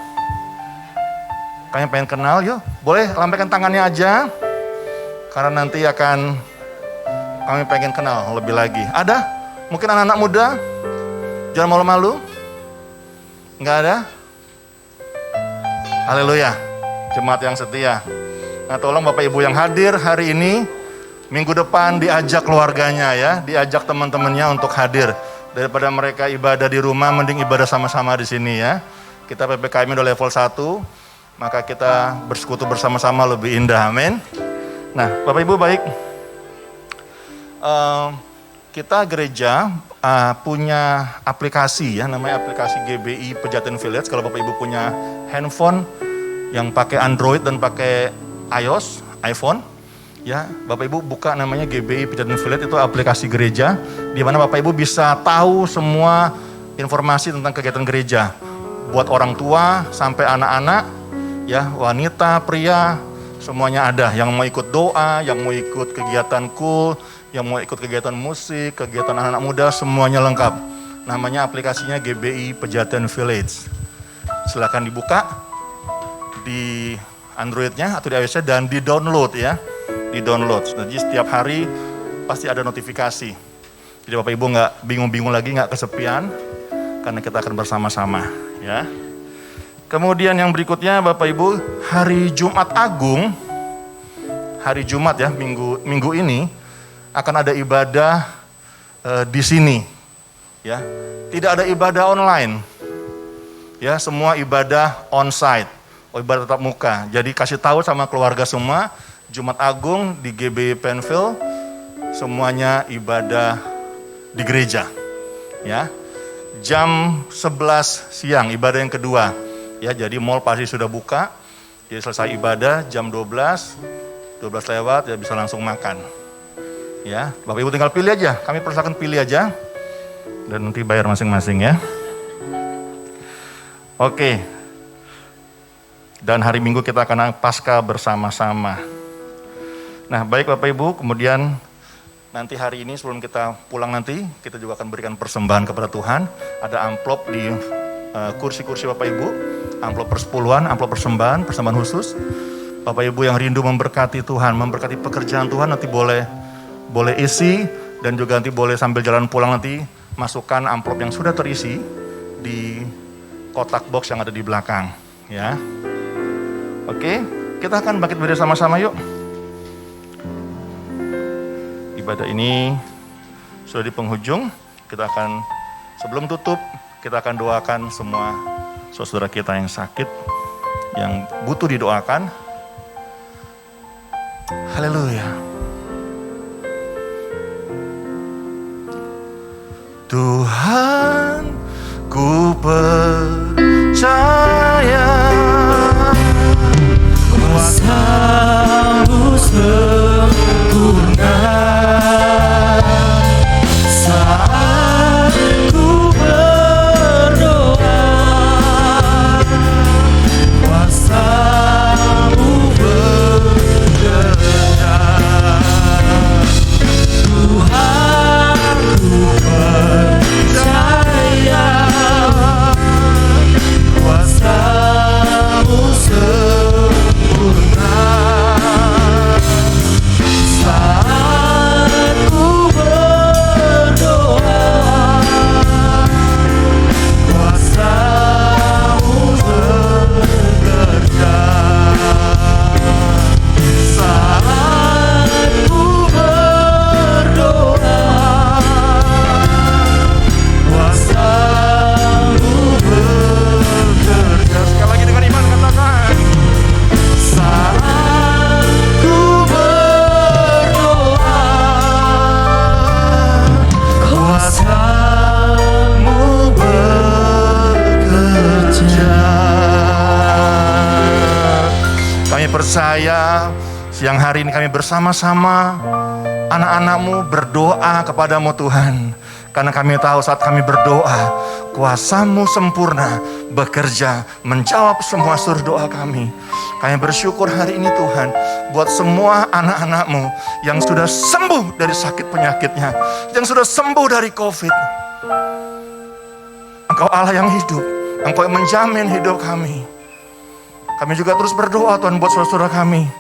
Kami pengen kenal, yuk. Boleh lambaikan tangannya aja. Karena nanti kami pengen kenal lebih lagi. Ada? Mungkin anak-anak muda? Jangan malu-malu. Enggak ada? Haleluya. Jemaat yang setia. Nah, tolong Bapak Ibu yang hadir hari ini, minggu depan diajak keluarganya ya, diajak teman-temannya untuk hadir. Daripada mereka ibadah di rumah, mending ibadah sama-sama di sini ya. Kita PPKM udah level 1, maka kita bersekutu bersama-sama lebih indah, amin. Nah, Bapak Ibu baik, kita gereja punya aplikasi ya, namanya aplikasi GBI Pejaten Village. Kalau Bapak Ibu punya handphone yang pakai Android dan pakai iOS, iPhone, ya Bapak Ibu buka namanya GBI Pejaten Village, itu aplikasi gereja di mana Bapak Ibu bisa tahu semua informasi tentang kegiatan gereja. Buat orang tua sampai anak-anak, ya wanita, pria, semuanya ada. Yang mau ikut doa, yang mau ikut kegiatan cool, yang mau ikut kegiatan musik, kegiatan anak-anak muda, semuanya lengkap. Namanya aplikasinya GBI Pejaten Village. Silakan dibuka di Android-nya atau di iOS-nya dan di-download ya. Di-download. Jadi setiap hari pasti ada notifikasi. Jadi Bapak Ibu nggak bingung-bingung lagi, nggak kesepian, karena kita akan bersama-sama ya. Kemudian yang berikutnya Bapak Ibu, hari Jumat Agung, hari Jumat ya, minggu ini akan ada ibadah di sini ya. Tidak ada ibadah online. Ya, semua ibadah on-site. Ibadah tatap muka. Jadi kasih tahu sama keluarga semua, Jumat Agung di GB Penfield semuanya ibadah di gereja. Ya. Jam 11 siang ibadah yang kedua. Ya, jadi mall pasti sudah buka. Jadi selesai ibadah jam 12 lewat ya bisa langsung makan. Ya, Bapak Ibu tinggal pilih aja. Kami persilakan pilih aja. Dan nanti bayar masing-masing ya. Oke. Dan hari Minggu kita akan Paskah bersama-sama. Nah, baik Bapak Ibu, kemudian nanti hari ini sebelum kita pulang nanti, kita juga akan berikan persembahan kepada Tuhan. Ada amplop di kursi-kursi Bapak Ibu, amplop persepuluhan, amplop persembahan khusus. Bapak Ibu yang rindu memberkati Tuhan, memberkati pekerjaan Tuhan, nanti boleh isi, dan juga nanti boleh sambil jalan pulang nanti masukkan amplop yang sudah terisi di kotak box yang ada di belakang. Ya. Oke, kita akan bangkit berdiri sama-sama yuk. Ibadah ini sudah di penghujung. Kita akan, sebelum tutup, kita akan doakan semua saudara kita yang sakit, yang butuh didoakan. Haleluya. Tuhan, ku percaya kuasa-Mu sempurna saat ku berdoa, kuasa-Mu bekerja. Tuhan, ku percaya kuasa-Mu sempurna saat ku berdoa, kuasa-Mu bekerja saat ku berdoa, kuasa-Mu bekerja. Sekali lagi dengan iman katakan, saat ku berdoa, kuasa-Mu bekerja. Kami percaya siang hari ini kami bersama-sama anak-anak-Mu berdoa kepadamu Tuhan. Karena kami tahu saat kami berdoa, kuasa-Mu sempurna bekerja menjawab semua seluruh doa kami. Kami bersyukur hari ini Tuhan, buat semua anak-anak-Mu yang sudah sembuh dari sakit penyakitnya, yang sudah sembuh dari COVID. Engkau Allah yang hidup, Engkau yang menjamin hidup kami. Kami juga terus berdoa Tuhan buat saudara kami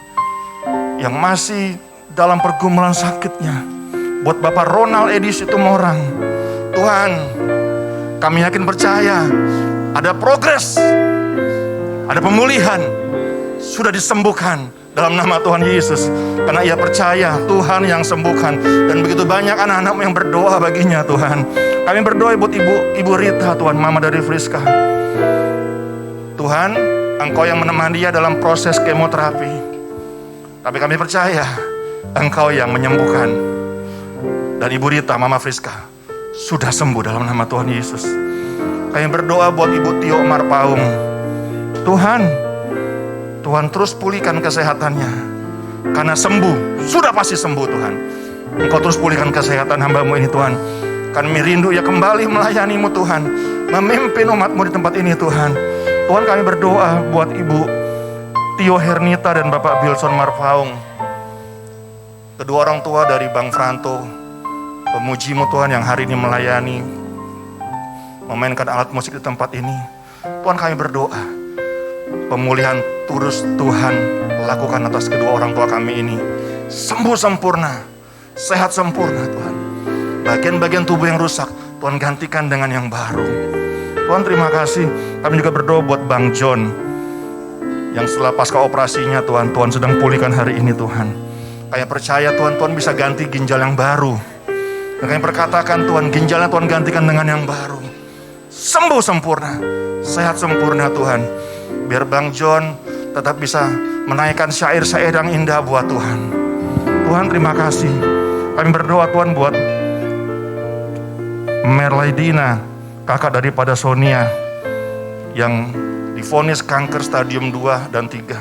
yang masih dalam pergumulan sakitnya. Buat Bapak Ronald Edi Situmorang, Tuhan, kami yakin percaya ada progres, ada pemulihan, sudah disembuhkan dalam nama Tuhan Yesus. Karena ia percaya Tuhan yang sembuhkan. Dan begitu banyak anak-anak-Mu yang berdoa baginya Tuhan. Kami berdoa buat Ibu Rita Tuhan, mama dari Friska. Tuhan, Engkau yang menemani dia dalam proses kemoterapi. Tapi kami percaya Engkau yang menyembuhkan. Dan Ibu Rita, mama Friska, sudah sembuh dalam nama Tuhan Yesus. Kami berdoa buat Ibu Tio Marpaung. Tuhan terus pulihkan kesehatannya. Karena sembuh, sudah pasti sembuh Tuhan. Engkau terus pulihkan kesehatan hamba-Mu ini Tuhan. Kami rindu ya kembali melayani-Mu Tuhan. Memimpin umat-Mu di tempat ini Tuhan. Tuhan, kami berdoa buat Ibu Tio Hernita dan Bapak Bilson Marpaung. Kedua orang tua dari Bang Franto, pemuji-Mu Tuhan yang hari ini melayani, memainkan alat musik di tempat ini. Tuhan, kami berdoa, pemulihan terus Tuhan lakukan atas kedua orang tua kami ini. Sembuh sempurna, sehat sempurna Tuhan. Bagian-bagian tubuh yang rusak, Tuhan gantikan dengan yang baru. Tuhan, terima kasih. Kami juga berdoa buat Bang John, yang setelah pasca operasinya Tuhan sedang pulihkan hari ini Tuhan. Kami percaya Tuhan bisa ganti ginjal yang baru. Dan kami perkatakan Tuhan, ginjalnya Tuhan gantikan dengan yang baru. Sembuh sempurna, sehat sempurna Tuhan. Biar Bang John tetap bisa menaikkan syair-syair yang indah buat Tuhan. Tuhan, terima kasih. Kami berdoa Tuhan buat Merlaidina, kakak daripada Sonia, yang divonis kanker stadium 2 dan 3.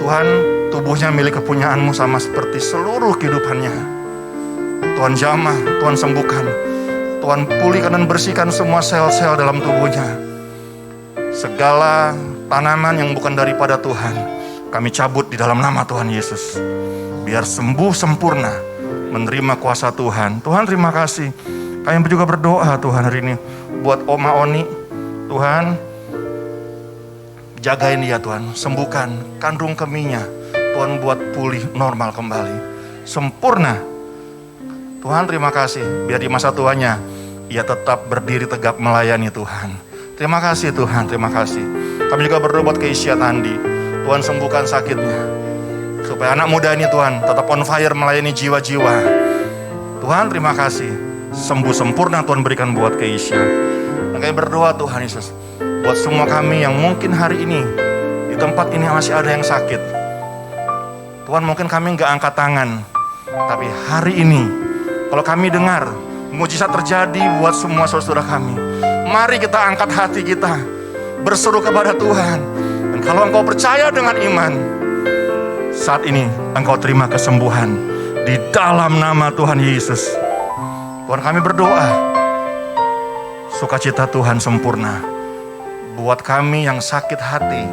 Tuhan, tubuhnya milik kepunyaan-Mu sama seperti seluruh kehidupannya. Tuhan jamah, Tuhan sembuhkan, Tuhan pulihkan dan bersihkan semua sel-sel dalam tubuhnya. Segala tanaman yang bukan daripada Tuhan, kami cabut di dalam nama Tuhan Yesus. Biar sembuh sempurna, menerima kuasa Tuhan. Tuhan, terima kasih. Kami juga berdoa Tuhan hari ini buat Oma Oni. Tuhan, jagain dia Tuhan, sembuhkan kandung kemihnya. Tuhan buat pulih normal kembali, sempurna. Tuhan, terima kasih. Biar di masa tuanya ia tetap berdiri tegap melayani Tuhan. Terima kasih Tuhan, terima kasih. Kami juga berdoa buat Keisha Tandi. Tuhan, sembuhkan sakitnya, supaya anak muda ini Tuhan tetap on fire melayani jiwa-jiwa. Tuhan, terima kasih. Sembuh sempurna Tuhan berikan buat Keisha. Dan kami berdoa Tuhan Yesus, buat semua kami yang mungkin hari ini di tempat ini masih ada yang sakit. Tuhan, mungkin kami gak angkat tangan, tapi hari ini kalau kami dengar mujizat terjadi buat semua saudara kami, mari kita angkat hati kita, berseru kepada Tuhan. Dan kalau engkau percaya dengan iman, saat ini engkau terima kesembuhan di dalam nama Tuhan Yesus. Tuhan, kami berdoa, sukacita Tuhan sempurna buat kami yang sakit hati,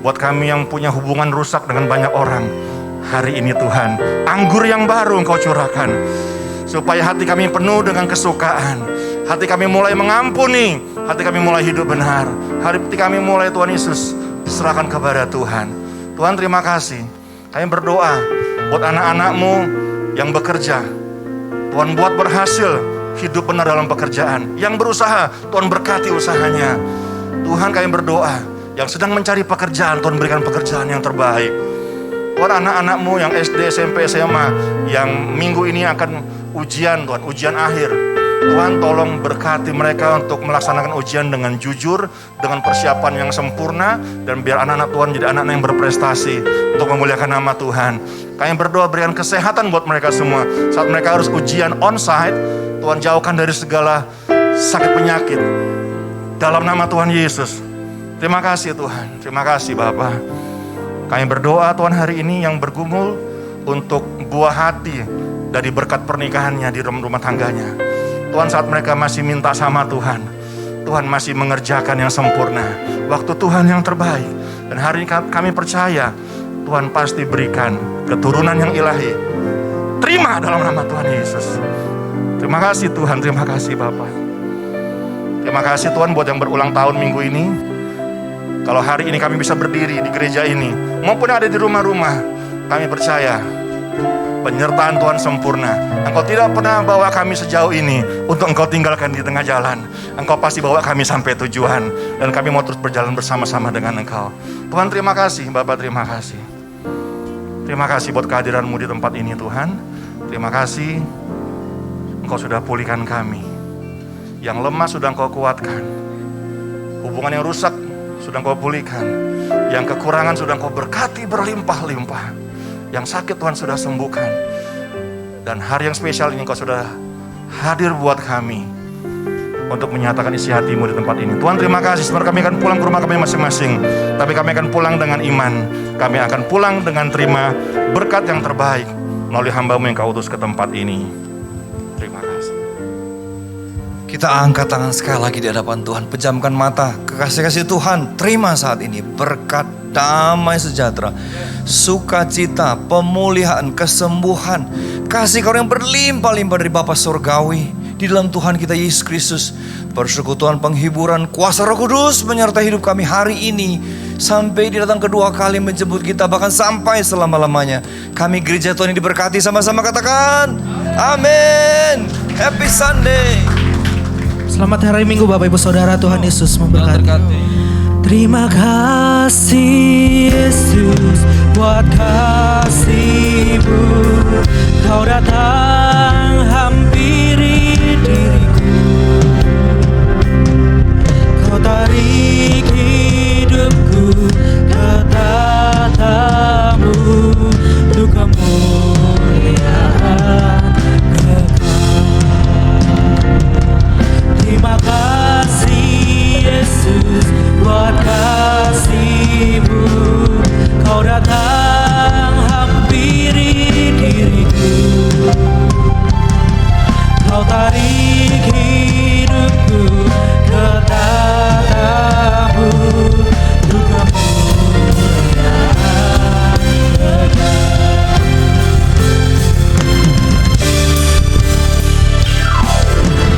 buat kami yang punya hubungan rusak dengan banyak orang. Hari ini Tuhan, anggur yang baru engkau curahkan, supaya hati kami penuh dengan kesukaan. Hati kami mulai mengampuni, hati kami mulai hidup benar. Hati kami mulai Tuhan Yesus diserahkan kepada Tuhan. Tuhan, terima kasih. Kami berdoa buat anak-anak-Mu yang bekerja. Tuhan buat berhasil hidup benar dalam pekerjaan. Yang berusaha, Tuhan berkati usahanya. Tuhan, kami berdoa, yang sedang mencari pekerjaan, Tuhan berikan pekerjaan yang terbaik. Tuhan, anak-anak-Mu yang SD, SMP, SMA, yang minggu ini akan ujian Tuhan, ujian akhir. Tuhan, tolong berkati mereka untuk melaksanakan ujian dengan jujur, dengan persiapan yang sempurna, dan biar anak-anak Tuhan jadi anak-anak yang berprestasi untuk memuliakan nama Tuhan. Kami berdoa berikan kesehatan buat mereka semua. Saat mereka harus ujian onsite, Tuhan jauhkan dari segala sakit penyakit. Dalam nama Tuhan Yesus. Terima kasih Tuhan, terima kasih Bapa. Kami berdoa Tuhan hari ini yang bergumul untuk buah hati dari berkat pernikahannya di rumah tangganya. Tuhan, saat mereka masih minta sama Tuhan, Tuhan masih mengerjakan yang sempurna, waktu Tuhan yang terbaik. Dan hari ini kami percaya Tuhan pasti berikan keturunan yang ilahi. Terima dalam nama Tuhan Yesus. Terima kasih Tuhan, terima kasih Bapa. Terima kasih Tuhan buat yang berulang tahun minggu ini. Kalau hari ini kami bisa berdiri di gereja ini, maupun ada di rumah-rumah, kami percaya penyertaan Tuhan sempurna. Engkau tidak pernah bawa kami sejauh ini untuk Engkau tinggalkan di tengah jalan. Engkau pasti bawa kami sampai tujuan, dan kami mau terus berjalan bersama-sama dengan Engkau. Tuhan, terima kasih Bapak, terima kasih. Terima kasih buat kehadiran-Mu di tempat ini Tuhan. Terima kasih Engkau sudah pulihkan kami. Yang lemah sudah Engkau kuatkan. Hubungan yang rusak sudah Engkau pulihkan. Yang kekurangan sudah Engkau berkati berlimpah-limpah. Yang sakit Tuhan sudah sembuhkan. Dan hari yang spesial ini Engkau sudah hadir buat kami untuk menyatakan isi hati-Mu di tempat ini. Tuhan, terima kasih. Sebenarnya kami akan pulang ke rumah kami masing-masing, tapi kami akan pulang dengan iman. Kami akan pulang dengan terima berkat yang terbaik melalui hamba-Mu yang Kau utus ke tempat ini. Terima kasih. Kita angkat tangan sekali lagi di hadapan Tuhan. Pejamkan mata. Kekasih-kasih Tuhan, terima saat ini berkat, damai sejahtera, sukacita, pemulihan, kesembuhan, kasih karunia yang berlimpah-limpah dari Bapa Surgawi di dalam Tuhan kita Yesus Kristus. Persekutuan penghiburan kuasa Roh Kudus menyertai hidup kami hari ini sampai dia datang kedua kali menjemput kita, bahkan sampai selama-lamanya. Kami gereja Tuhan ini diberkati, sama-sama katakan amin. Happy Sunday. Selamat hari Minggu Bapak Ibu Saudara, Tuhan Yesus memberkati. Terima kasih Yesus buat kasih-Mu. Kau datang hampiri diriku. Kau tarik hidupku ke tatamu untuk kemuliaan kekal. Terima kasih Yesus buat kasih-Mu. Kau datang hampiri diriku. Kau tarik hidupku ke tatamu untuk kemuliaan kekal.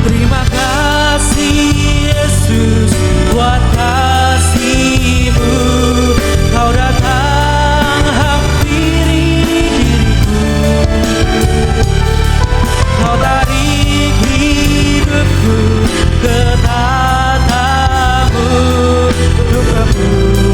Terima kasih Yesus buat kasih-Mu. Kau datang hampiri diriku. Kau tarik hidupku ke tatamu untuk kemuliaan